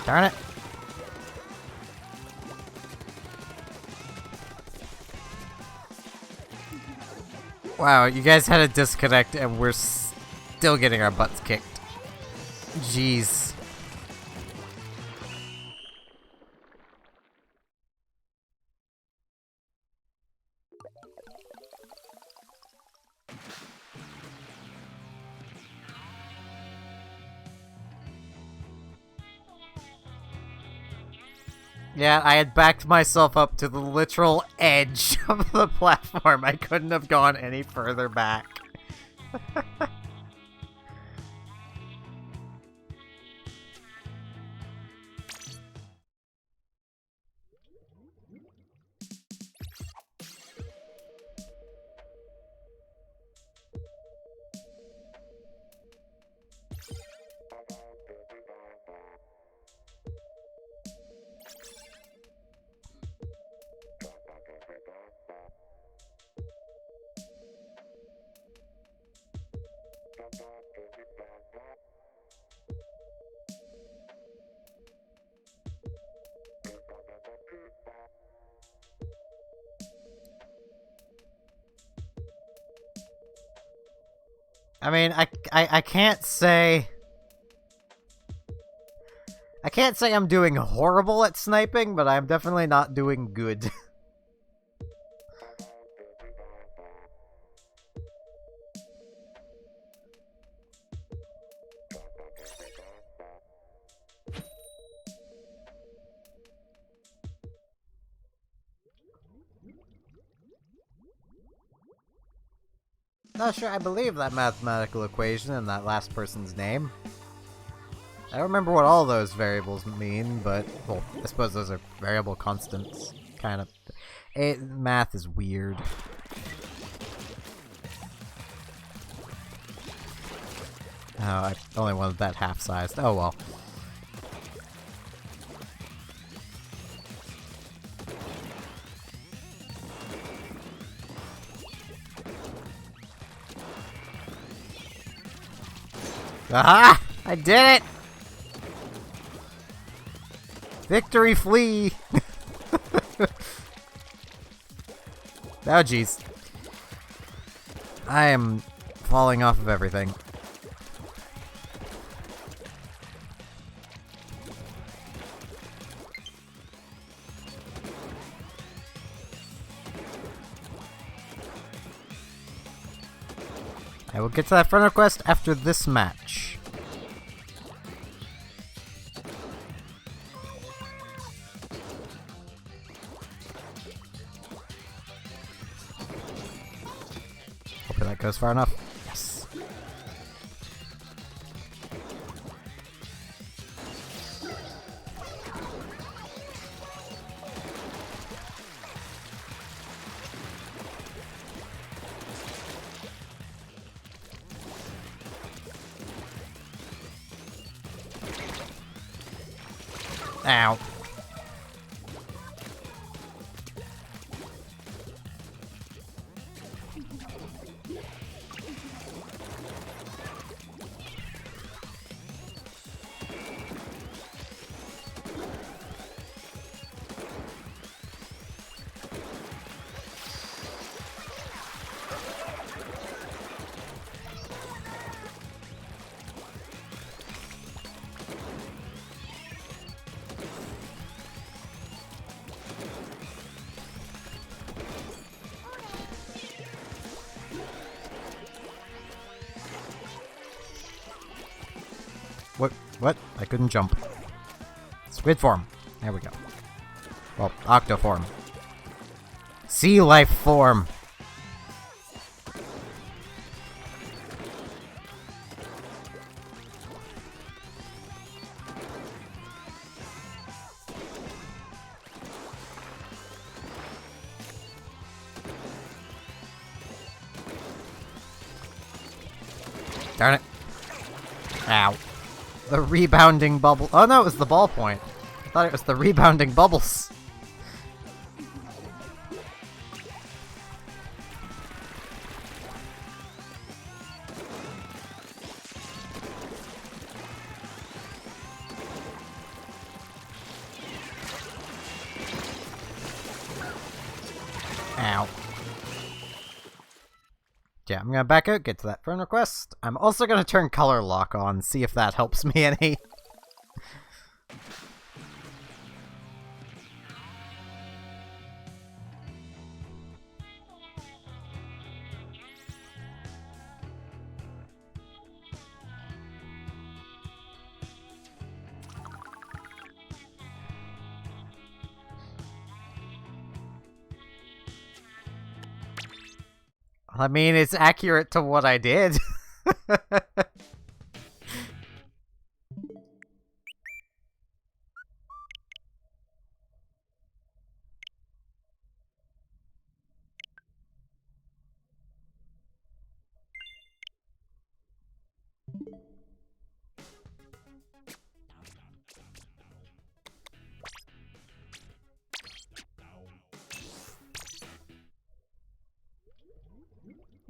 Darn it. Wow, you guys had a disconnect and we're still getting our butts kicked. Jeez. Yeah, I had backed myself up to the literal edge of the platform. I couldn't have gone any further back. I mean, I can't say... I can't say I'm doing horrible at sniping, but I'm definitely not doing good. Not sure I believe that mathematical equation and that last person's name. I don't remember what all those variables mean, but, well, I suppose those are variable constants, kind of. Math is weird. Oh, I only wanted that half-sized. Oh well. Aha! I did it! Victory flee! Oh jeez. I am falling off of everything. I will get to that friend request after this match. Hopefully that goes far enough. Yes. Ow. What? I couldn't jump. Squid form. There we go. Well, octo form. Sea life form. Darn it. Ow. The rebounding bubble. Oh no, it was the ballpoint. I thought it was the rebounding bubbles. Ow. Yeah, I'm gonna back out, get to that friend request. I'm also gonna turn color lock on, see if that helps me any. I mean, it's accurate to what I did.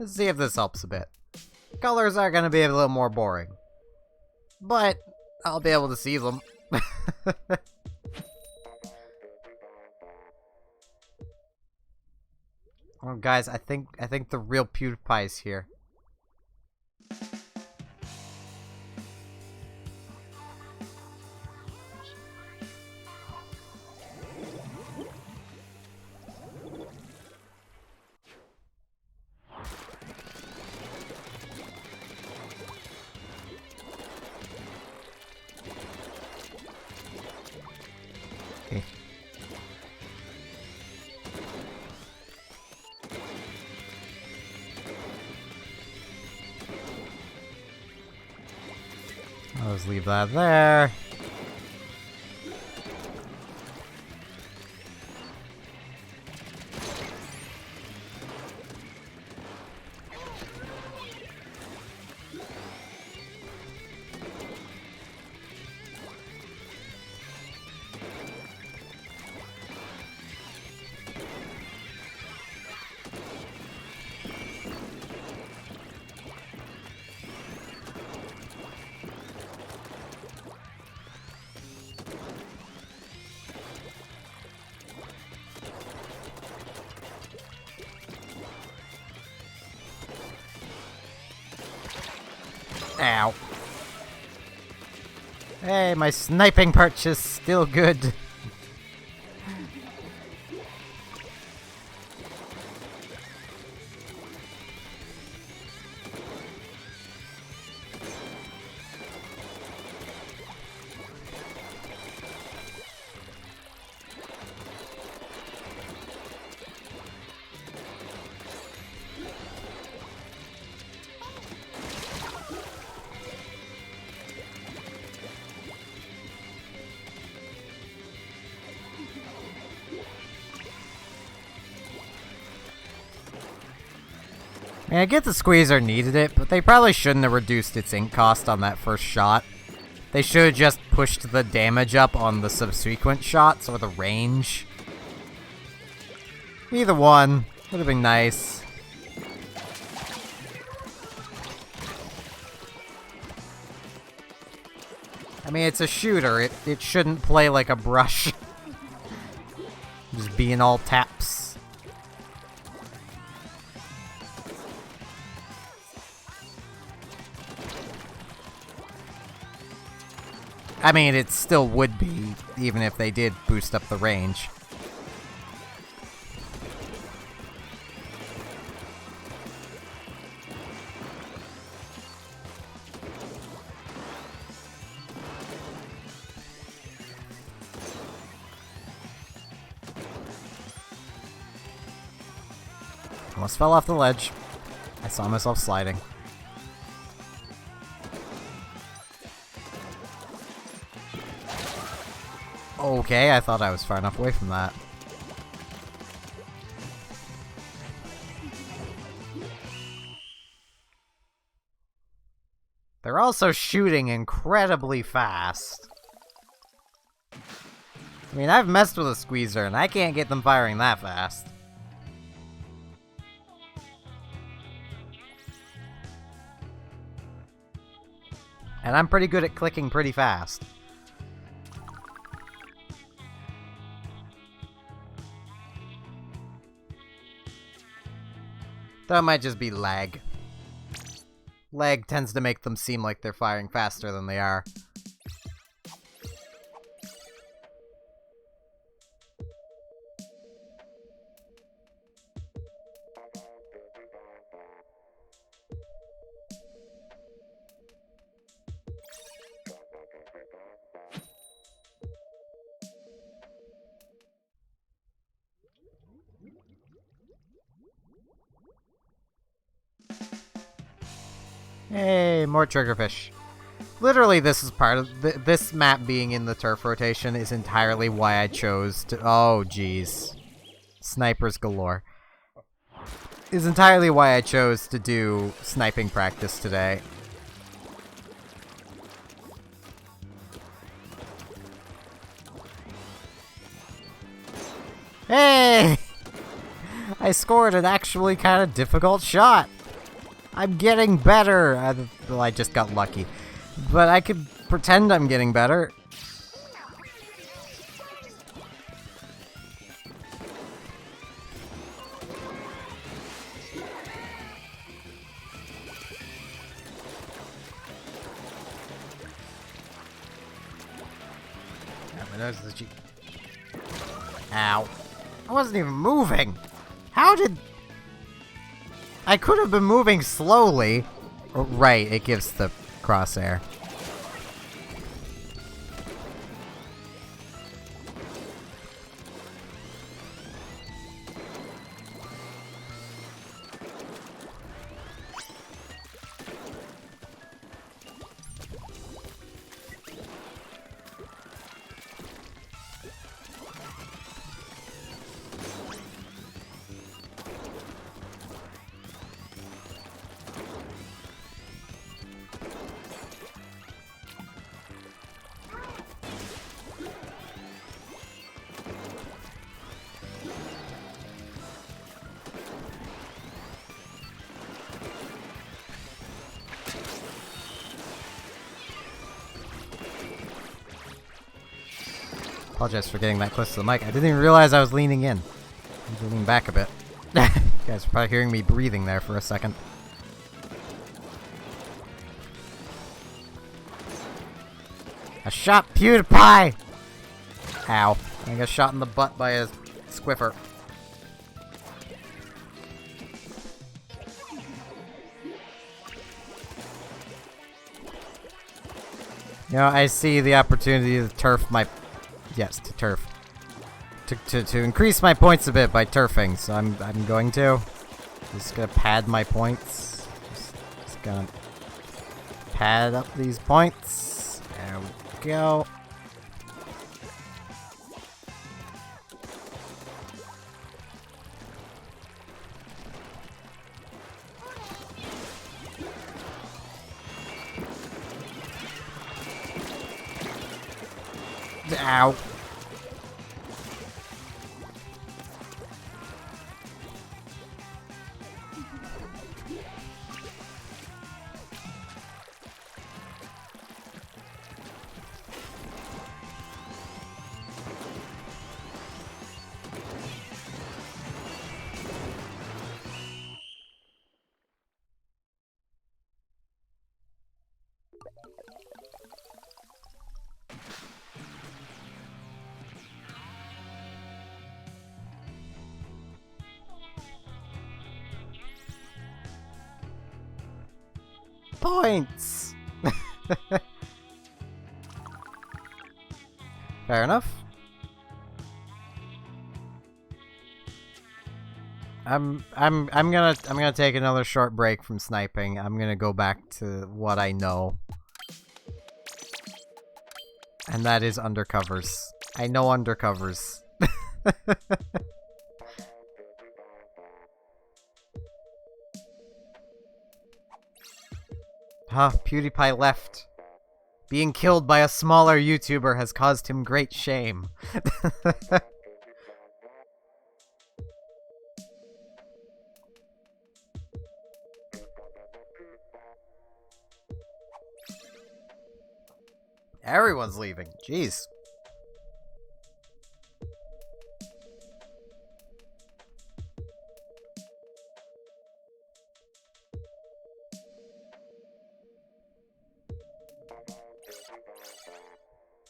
Let's see if this helps a bit. Colors are gonna be a little more boring, but I'll be able to see them. Oh, guys, I think the real PewDiePie's here. Okay. I'll just leave that there. Ow. Hey, my sniping purchase still good. I mean, I get the squeezer needed it, but they probably shouldn't have reduced its ink cost on that first shot. They should have just pushed the damage up on the subsequent shots, or the range. Either one would have been nice. I mean, it's a shooter. It shouldn't play like a brush. Just being all taps. I mean, it still would be, even if they did boost up the range. Almost fell off the ledge. I saw myself sliding. Okay, I thought I was far enough away from that. They're also shooting incredibly fast. I mean, I've messed with a squeezer, and I can't get them firing that fast. And I'm pretty good at clicking pretty fast. That might just be lag. Lag tends to make them seem like they're firing faster than they are. Hey, more triggerfish. Literally, this is part of this map being in the turf rotation is entirely why I chose to. Oh, jeez, snipers galore. Is entirely why I chose to do sniping practice today. Hey! I scored an actually kind of difficult shot. I'm getting better. Well, I just got lucky. But I could pretend I'm getting better. Ow. I wasn't even moving. How did... I could have been moving slowly. Oh, right, it gives the crosshair. Apologize for getting that close to the mic. I didn't even realize I was leaning in. I'm leaning back a bit. You guys are probably hearing me breathing there for a second. I shot PewDiePie! Ow. I got shot in the butt by a squiffer. You know, I see the opportunity to turf my... Yes, to turf. To increase my points a bit by turfing, so I'm going to. Just gonna pad my points. Just gonna pad up these points. There we go. Ow. Points! Fair enough. I'm gonna take another short break from sniping. I'm gonna go back to what I know. And that is undercovers. I know undercovers. Huh, PewDiePie left. Being killed by a smaller YouTuber has caused him great shame. Everyone's leaving. Jeez.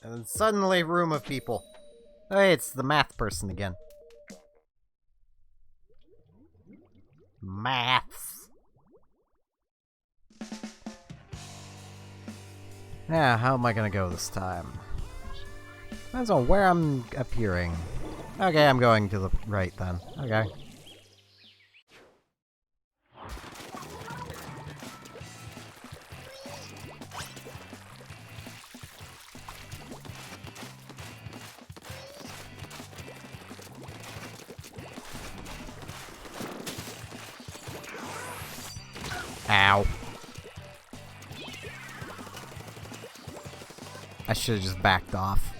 And then suddenly, room of people. Hey, it's the math person again. Maths. Yeah, how am I gonna go this time? Depends on where I'm appearing. Okay, I'm going to the right then. Okay. Ow. I should have just backed off.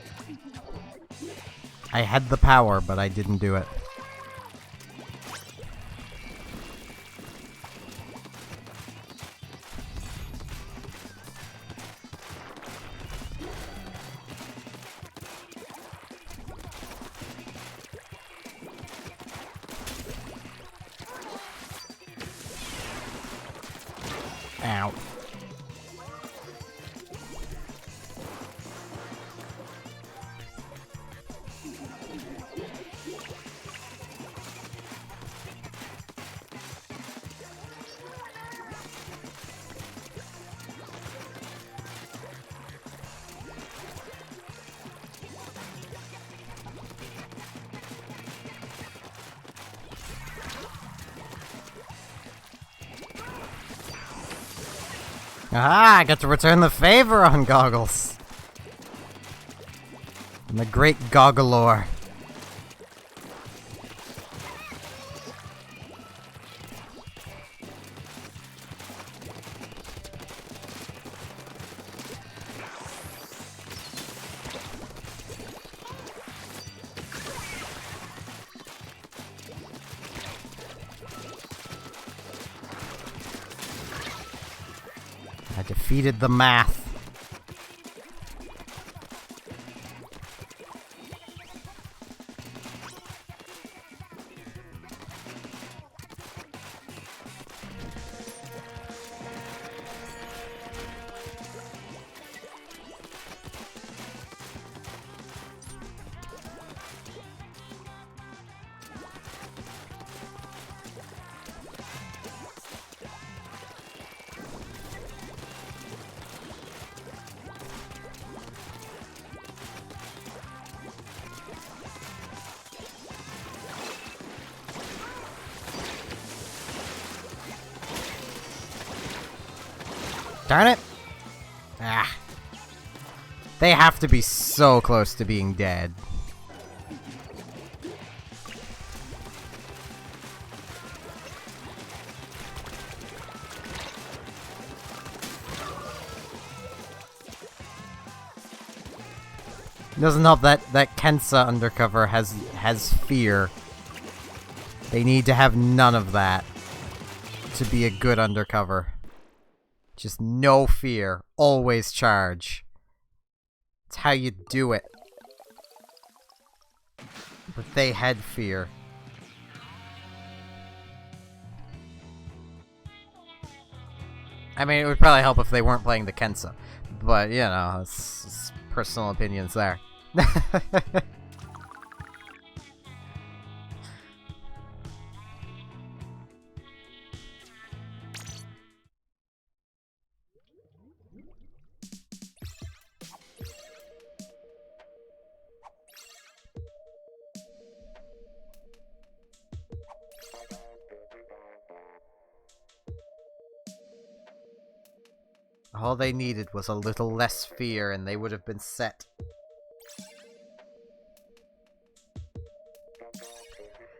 I had the power, but I didn't do it. Ow. Ah, I get to return the favor on Goggles. I'm the great Goggalore. I defeated the math. Darn it! Ah. They have to be so close to being dead. It doesn't help that Kensa undercover has fear. They need to have none of that to be a good undercover. Just no fear. Always charge. It's how you do it. But they had fear. I mean, it would probably help if they weren't playing the Kensa. But, you know, it's personal opinions there. All they needed was a little less fear and they would have been set.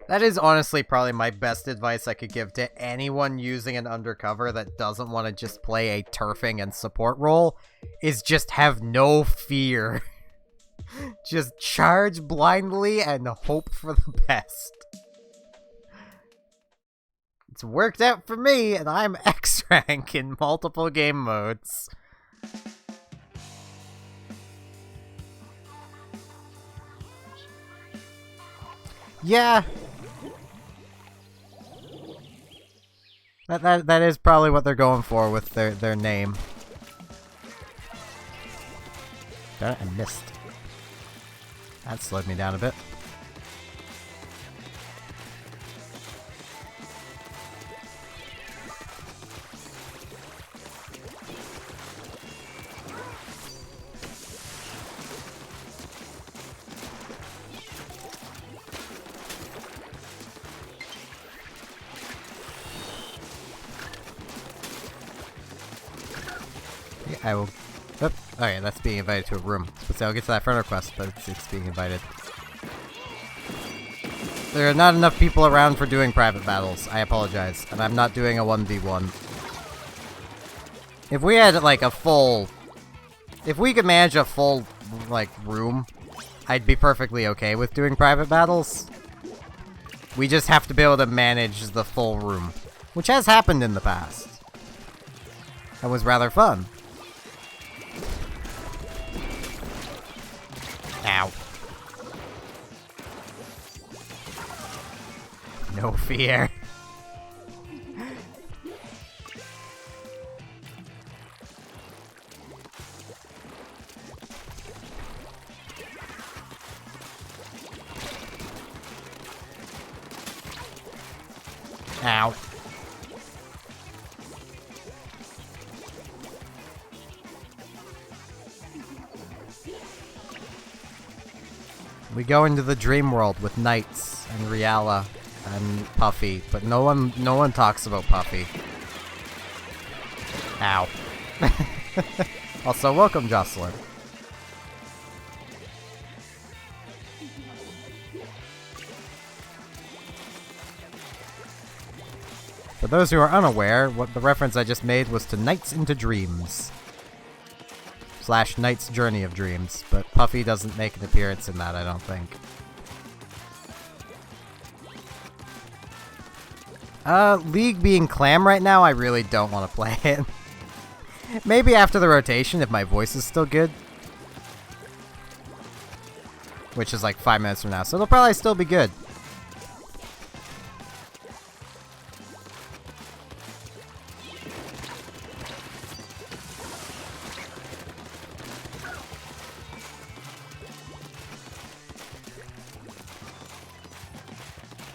That is honestly probably my best advice I could give to anyone using an undercover that doesn't want to just play a turfing and support role, is just have no fear. Just charge blindly and hope for the best. It's worked out for me, and I'm X rank in multiple game modes. Yeah. That is probably what they're going for with their name. Darn it, I missed. That slowed me down a bit. I will... Oh, okay, that's being invited to a room. So I'll get to that friend request, but it's being invited. There are not enough people around for doing private battles. I apologize. And I'm not doing a 1v1. If we had, like, a full... If we could manage a full, like, room, I'd be perfectly okay with doing private battles. We just have to be able to manage the full room, which has happened in the past. That was rather fun. Ow. No fear. Ow. We go into the dream world with Knights and Riala and Puffy, but no one talks about Puffy. Ow. Also, welcome, Jocelyn. For those who are unaware, what the reference I just made was to Nights into Dreams. / Knight's Journey of Dreams, but Puffy doesn't make an appearance in that, I don't think. League being clam right now, I really don't want to play it. Maybe after the rotation, if my voice is still good. Which is like 5 minutes from now, so it'll probably still be good.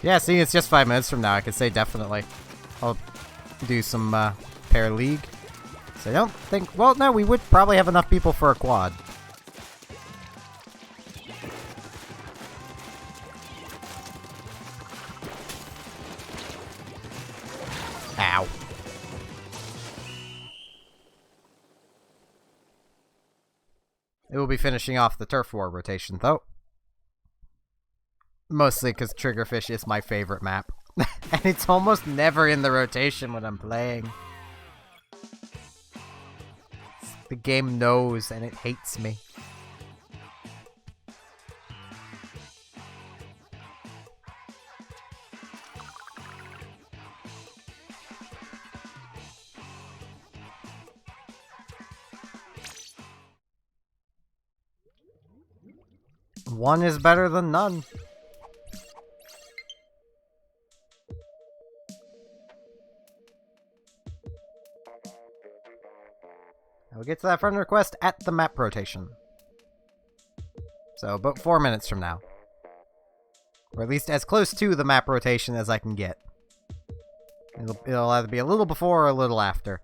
Yeah, seeing it's just 5 minutes from now, I could say definitely. I'll do some pair league. So I don't think... Well, no, we would probably have enough people for a quad. Ow. It will be finishing off the Turf War rotation, though. Mostly because Triggerfish is my favorite map. And it's almost never in the rotation when I'm playing. The game knows and it hates me. One is better than none. We'll get to that friend request at the map rotation. So, about 4 minutes from now. Or at least as close to the map rotation as I can get. It'll either be a little before or a little after.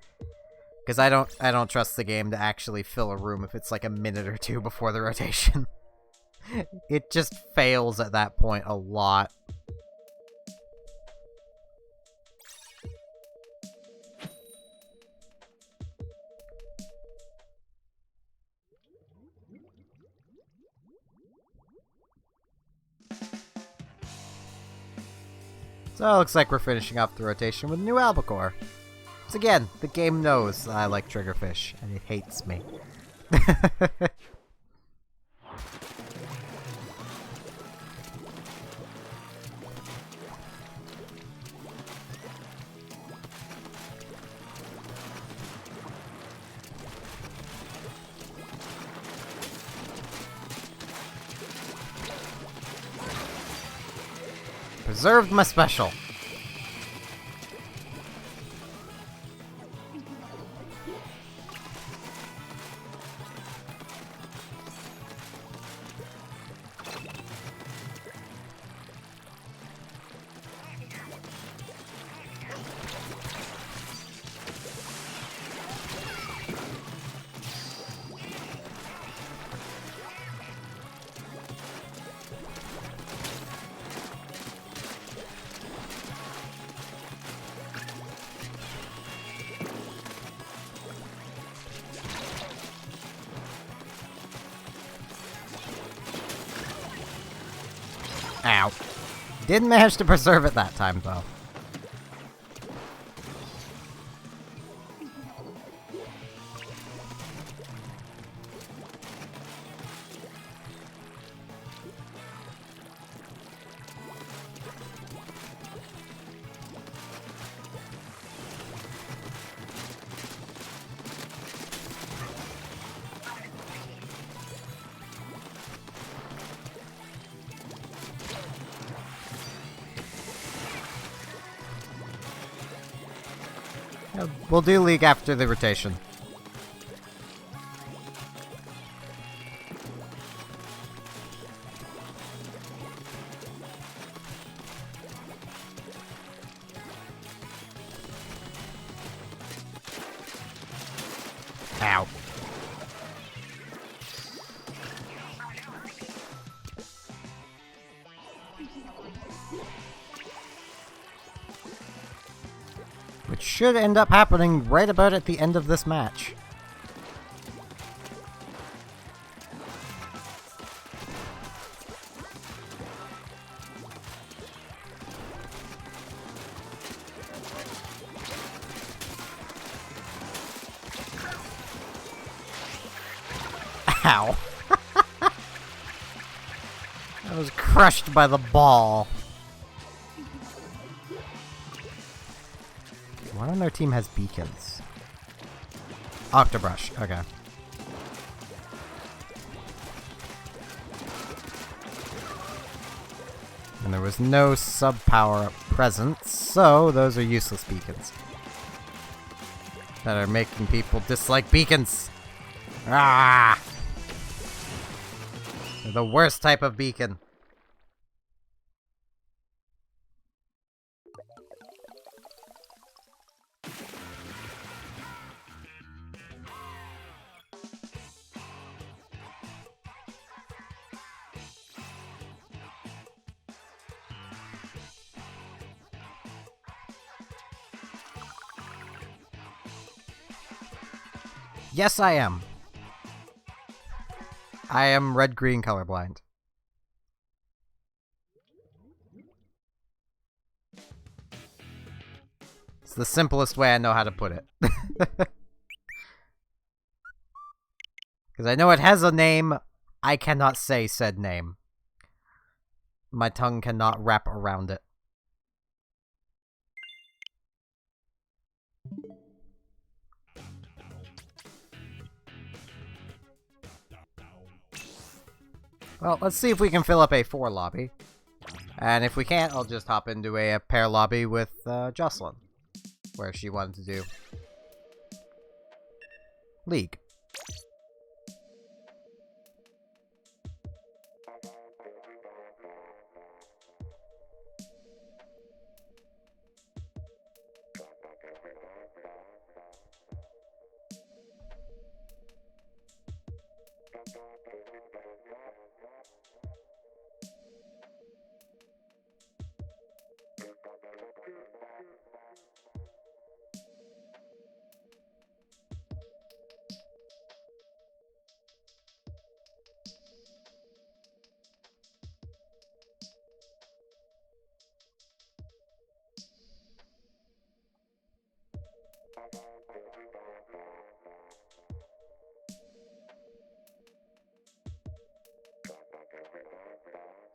Because I don't trust the game to actually fill a room if it's like a minute or two before the rotation. It just fails at that point a lot. So it looks like we're finishing off the rotation with new albacore. Once again, the game knows that I like Triggerfish, and it hates me. Preserved my special. Ow. Didn't manage to preserve it that time, though. We'll do League after the rotation. Ow. Which should end up happening right about at the end of this match. Ow. I was crushed by the ball. One on their team has beacons. Octobrush, okay. And there was no sub-power-up present, so those are useless beacons. That are making people dislike beacons! Ah! They're the worst type of beacon. Yes, I am. I am red-green colorblind. It's the simplest way I know how to put it. Because I know it has a name, I cannot say said name. My tongue cannot wrap around it. Well, let's see if we can fill up a 4 lobby. And if we can't, I'll just hop into a pair lobby with Jocelyn. Where she wanted to do League.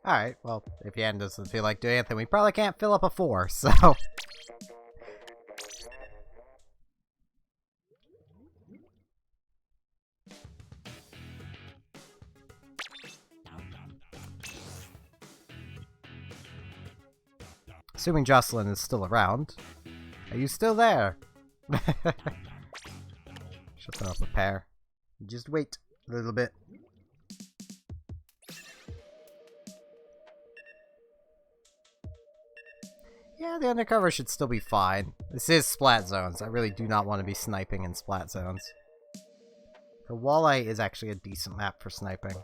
Alright, well, if Yan doesn't feel like doing anything, we probably can't fill up a 4, so... Assuming Jocelyn is still around. Are you still there? She'll throw up a pair. Just wait a little bit. Yeah, the undercover should still be fine. This is Splat Zones. I really do not want to be sniping in Splat Zones. The Walleye is actually a decent map for sniping.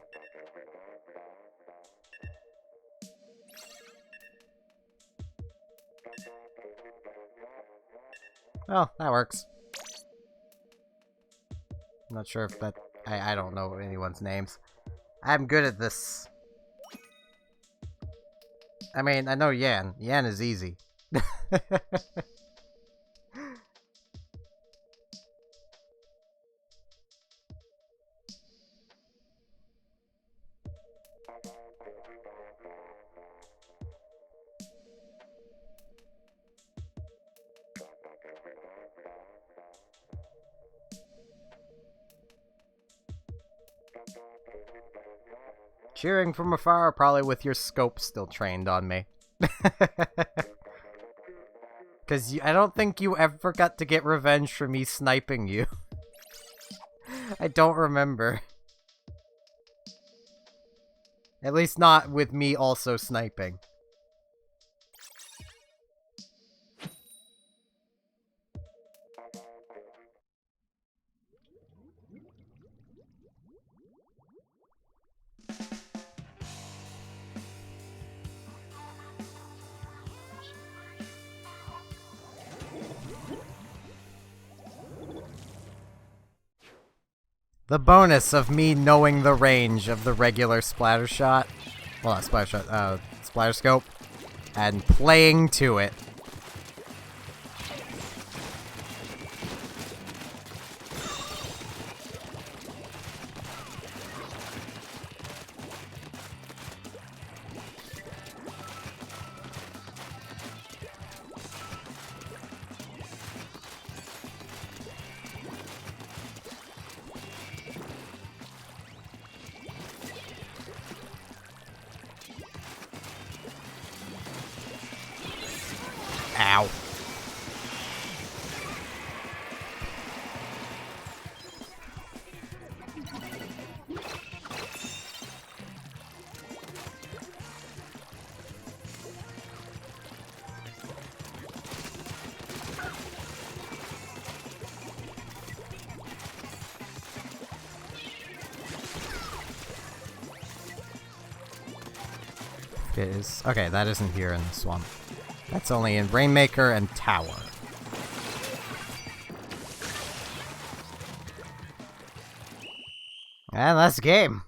Well, that works. I'm not sure if that... I don't know anyone's names. I'm good at this. I mean, I know Yan. Yan is easy. Cheering from afar, probably with your scope still trained on me. Because I don't think you ever got to get revenge for me sniping you. I don't remember. At least not with me also sniping. The bonus of me knowing the range of the regular splatter shot, well, not splatter shot, splatter scope, and playing to it. Ow. Okay, that isn't here in the swamp. That's only in Rainmaker and Tower. And that's the game.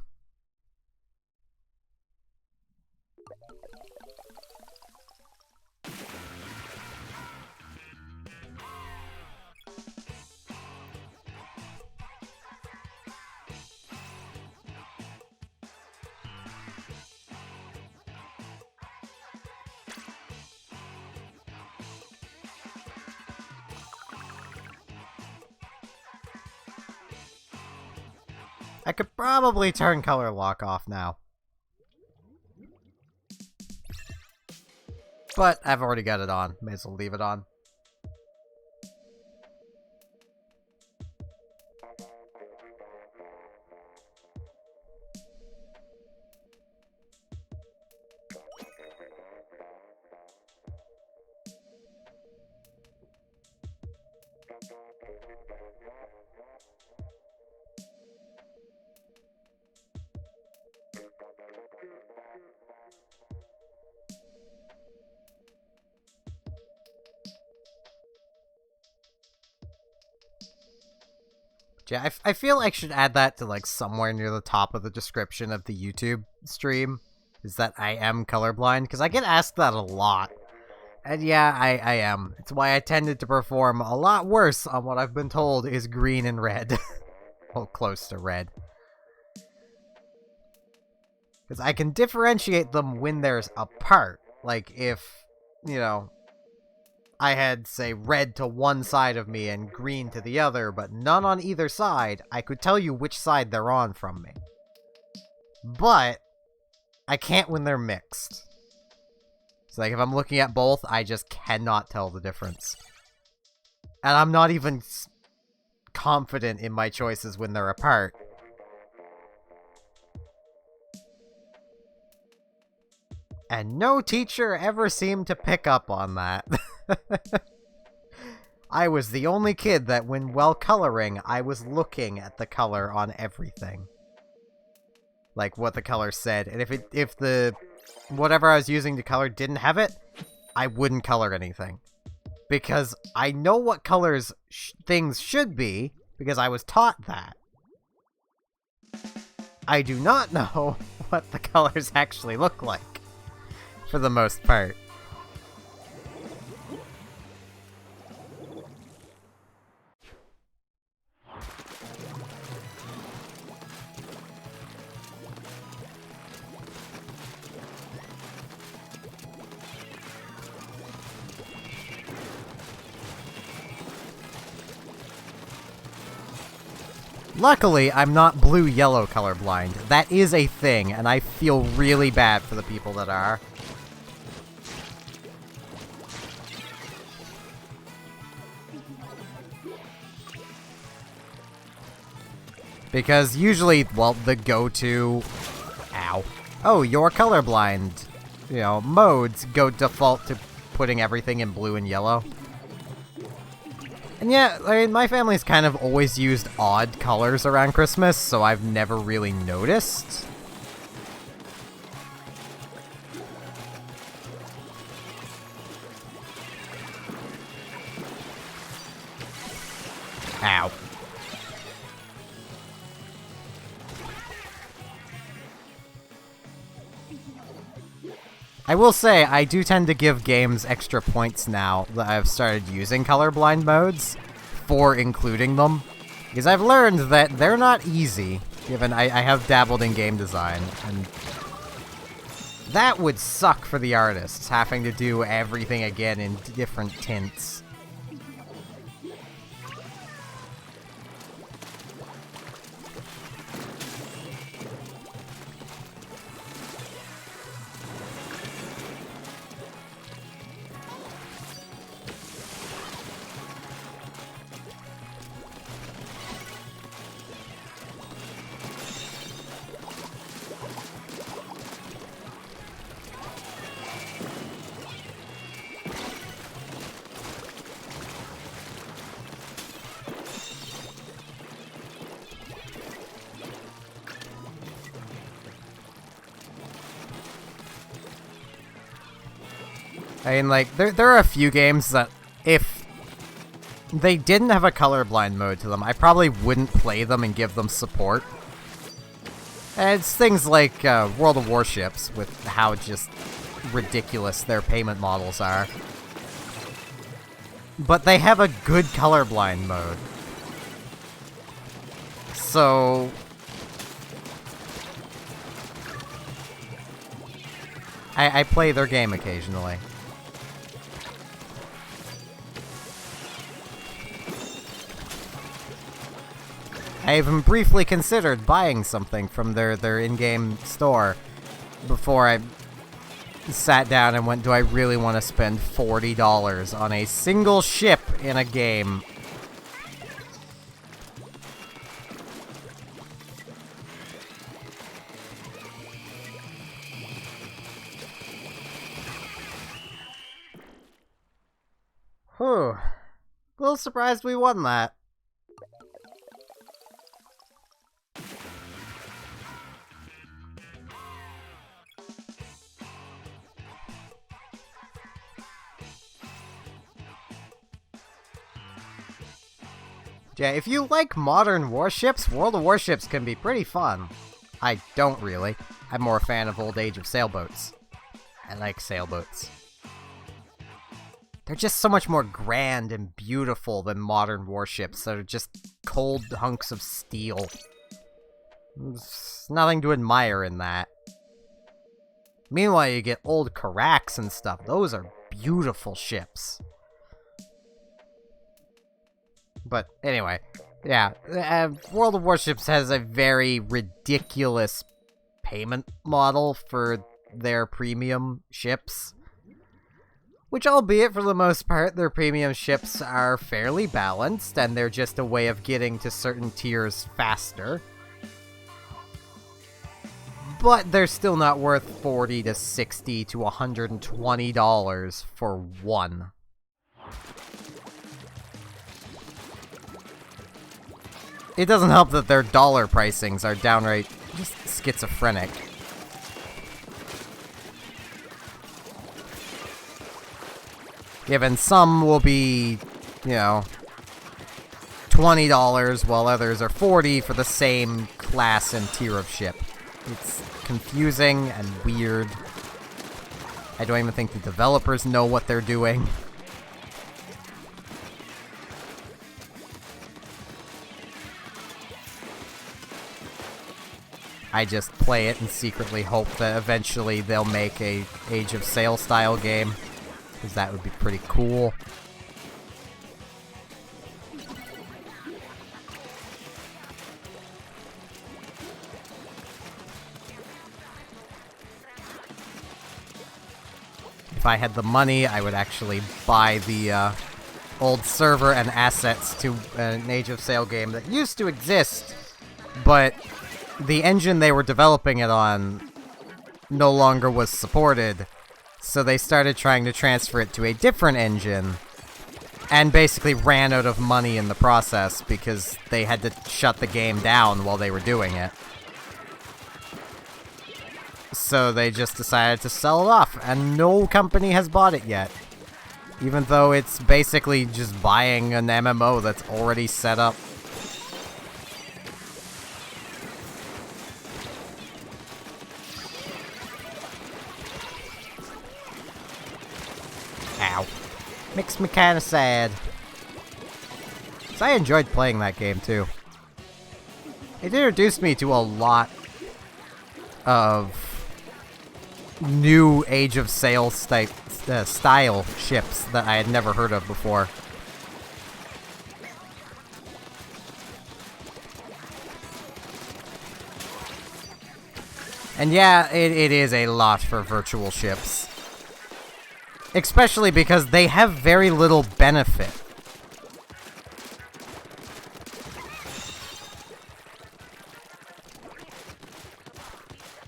I could probably turn color lock off now. But I've already got it on. May as well leave it on. Yeah, I feel I should add that to, like, somewhere near the top of the description of the YouTube stream, is that I am colorblind, because I get asked that a lot. And yeah, I am. It's why I tended to perform a lot worse on what I've been told is green and red. Well, close to red. Because I can differentiate them when there's apart. Like, if, you know, I had, say, red to one side of me and green to the other, but none on either side, I could tell you which side they're on from me. But I can't when they're mixed. So, like, if I'm looking at both, I just cannot tell the difference. And I'm not even confident in my choices when they're apart. And no teacher ever seemed to pick up on that. I was the only kid that when while coloring, I was looking at the color on everything. Like what the color said. And if the whatever I was using to color didn't have it, I wouldn't color anything. Because I know what colors things should be, because I was taught that. I do not know what the colors actually look like, for the most part. Luckily, I'm not blue-yellow colorblind. That is a thing, and I feel really bad for the people that are. Because usually, well, the go-to... Ow. Oh, you're colorblind. You know, modes go default to putting everything in blue and yellow. And yeah, I mean, my family's kind of always used odd colors around Christmas, so I've never really noticed. Ow. I will say, I do tend to give games extra points now that I've started using colorblind modes for including them. Because I've learned that they're not easy, given I have dabbled in game design, and that would suck for the artists, having to do everything again in different tints. I mean, like, there are a few games that, if they didn't have a colorblind mode to them, I probably wouldn't play them and give them support. And it's things like World of Warships, with how just ridiculous their payment models are. But they have a good colorblind mode. So... I play their game occasionally. I even briefly considered buying something from their in-game store before I sat down and went, do I really want to spend $40 on a single ship in a game? Whew. A little surprised we won that. Yeah, if you like modern warships, World of Warships can be pretty fun. I don't really. I'm more a fan of old age of sailboats. I like sailboats. They're just so much more grand and beautiful than modern warships that are just cold hunks of steel. There's nothing to admire in that. Meanwhile, you get old Carracks and stuff. Those are beautiful ships. But anyway, yeah, World of Warships has a very ridiculous payment model for their premium ships. Which, albeit for the most part, their premium ships are fairly balanced, and they're just a way of getting to certain tiers faster. But they're still not worth $40 to $60 to $120 for one. It doesn't help that their dollar pricings are downright just schizophrenic. Given some will be, you know, $20, while others are $40 for the same class and tier of ship. It's confusing and weird. I don't even think the developers know what they're doing. I just play it and secretly hope that eventually they'll make a Age of Sail style game, because that would be pretty cool. If I had the money, I would actually buy the old server and assets to an Age of Sail game that used to exist but the engine they were developing it on no longer was supported, so they started trying to transfer it to a different engine, and basically ran out of money in the process because they had to shut the game down while they were doing it. So they just decided to sell it off, and no company has bought it yet. Even though it's basically just buying an MMO that's already set up. Ow. Makes me kinda sad. 'Cause I enjoyed playing that game too. It introduced me to a lot of new Age of Sail style ships that I had never heard of before. And yeah, it is a lot for virtual ships. Especially because they have very little benefit.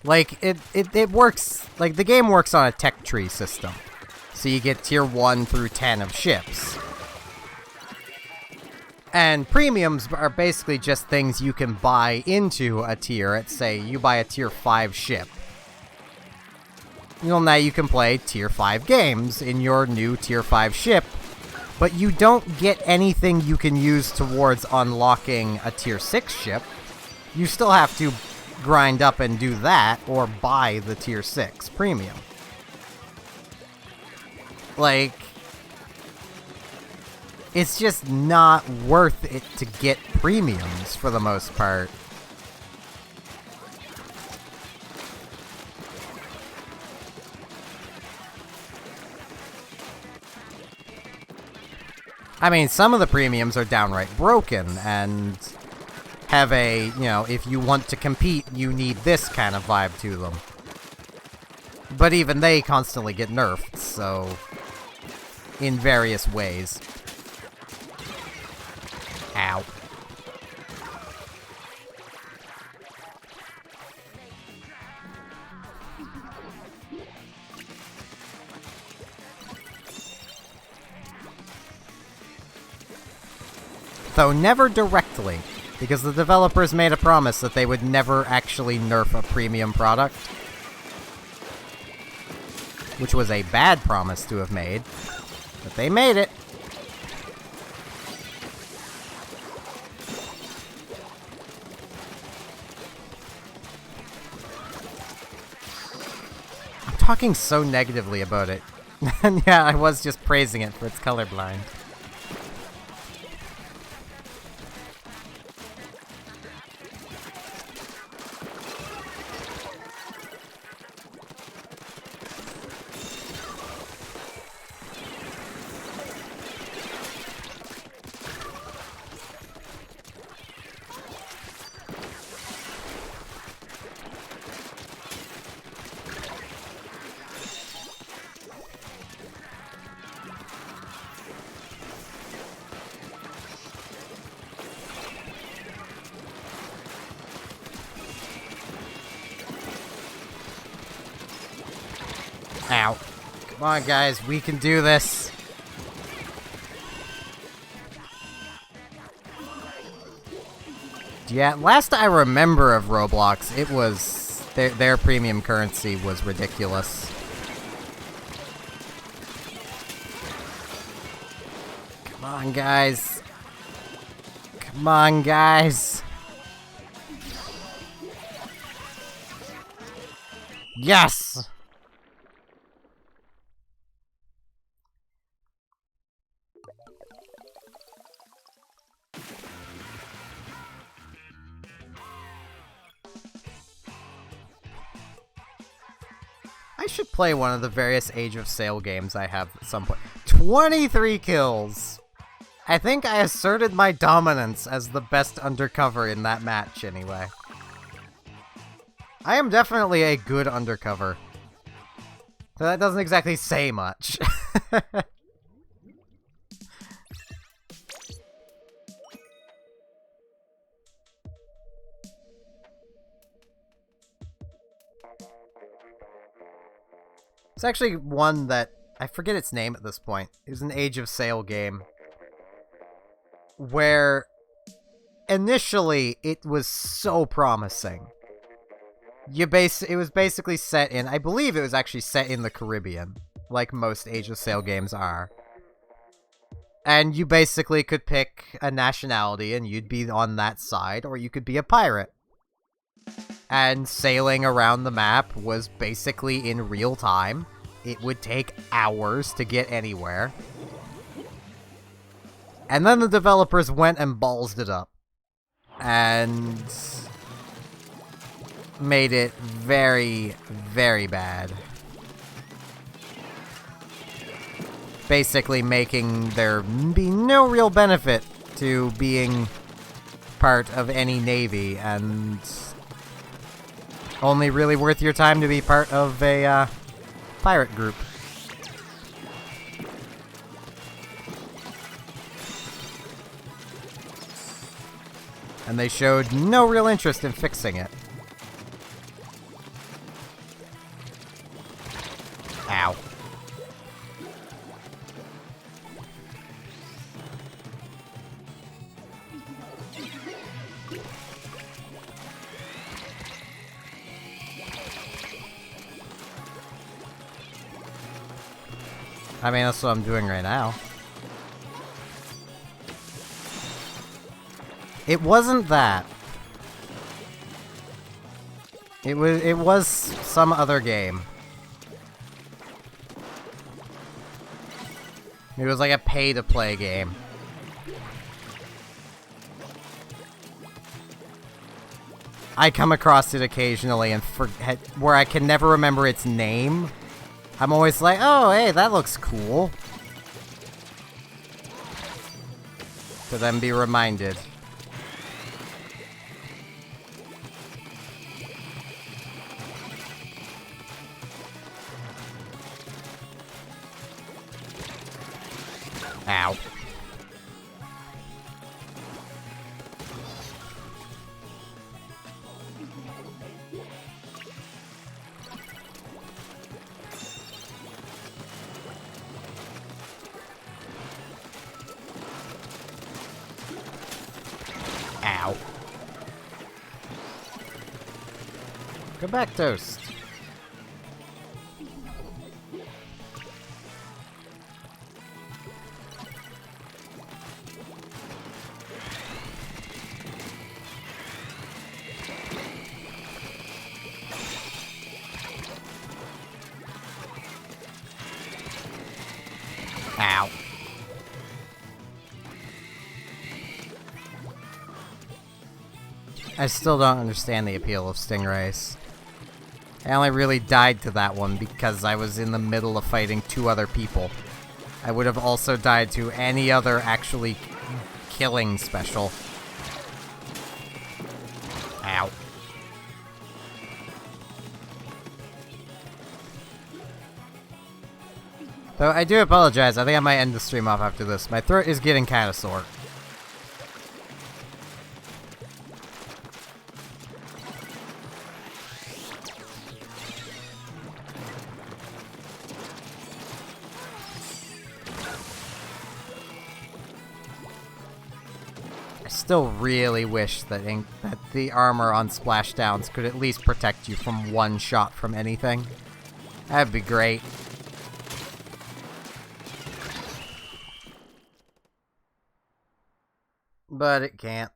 Like, it works, like, the game works on a tech tree system. So you get tier 1 through 10 of ships. And premiums are basically just things you can buy into a tier. Let's say you buy a tier 5 ship. Well, now you can play tier 5 games in your new tier 5 ship, but you don't get anything you can use towards unlocking a tier 6 ship. You still have to grind up and do that, or buy the tier 6 premium. Like, it's just not worth it to get premiums for the most part. I mean, some of the premiums are downright broken, and have a, you know, if you want to compete, you need this kind of vibe to them. But even they constantly get nerfed, so in various ways. Ow. Though never directly, because the developers made a promise that they would never actually nerf a premium product. Which was a bad promise to have made, but they made it. I'm talking so negatively about it. And yeah, I was just praising it for its colorblind. Ow. Come on, guys, we can do this. Yeah, last I remember of Roblox, it was... Their premium currency was ridiculous. Come on, guys. Come on, guys. Yes! I should play one of the various Age of Sail games I have at some point. 23 kills! I think I asserted my dominance as the best undercover in that match, anyway. I am definitely a good undercover. So that doesn't exactly say much. actually one that, I forget its name at this point. It was an Age of Sail game. Where, initially, it was so promising. It was basically set in, I believe it was actually set in the Caribbean. Like most Age of Sail games are. And you basically could pick a nationality and you'd be on that side, or you could be a pirate. And sailing around the map was basically in real time. It would take hours to get anywhere. And then the developers went and ballsed it up. And made it very, very bad. Basically making there be no real benefit to being part of any navy, and only really worth your time to be part of a pirate group. And they showed no real interest in fixing it. Ow. I mean, that's what I'm doing right now. It wasn't that. It was some other game. It was like a pay-to-play game. I come across it occasionally and forget where I can never remember its name. I'm always like, oh, hey, that looks cool. To then be reminded. Ow. Ow. Go back, Toast. Ow. I still don't understand the appeal of stingrays. I only really died to that one because I was in the middle of fighting 2 other people. I would have also died to any other actually killing special. Ow. Though I do apologize, I think I might end the stream off after this. My throat is getting kind of sore. I still really wish that the armor on splashdowns could at least protect you from one shot from anything. That'd be great. But it can't.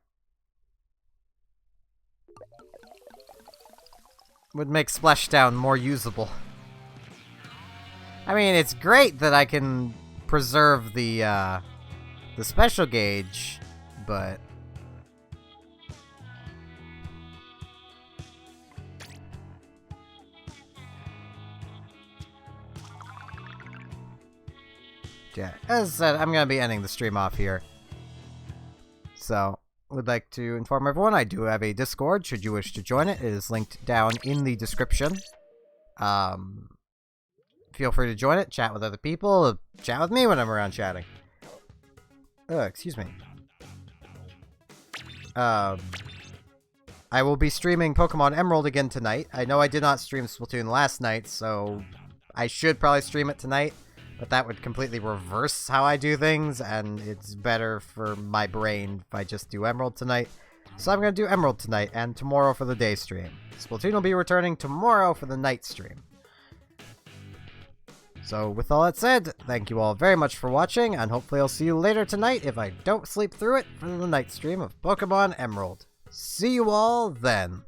Would make Splashdown more usable. I mean, it's great that I can preserve the special gauge, but yeah, as I said, I'm gonna be ending the stream off here. So, would like to inform everyone I do have a Discord, should you wish to join it. It is linked down in the description. Feel free to join it, chat with other people, chat with me when I'm around chatting. Excuse me. I will be streaming Pokemon Emerald again tonight. I know I did not stream Splatoon last night, so I should probably stream it tonight, but that would completely reverse how I do things, and it's better for my brain if I just do Emerald tonight. So I'm going to do Emerald tonight, and tomorrow for the day stream. Splatoon will be returning tomorrow for the night stream. So with all that said, thank you all very much for watching, and hopefully I'll see you later tonight if I don't sleep through it for the night stream of Pokemon Emerald. See you all then!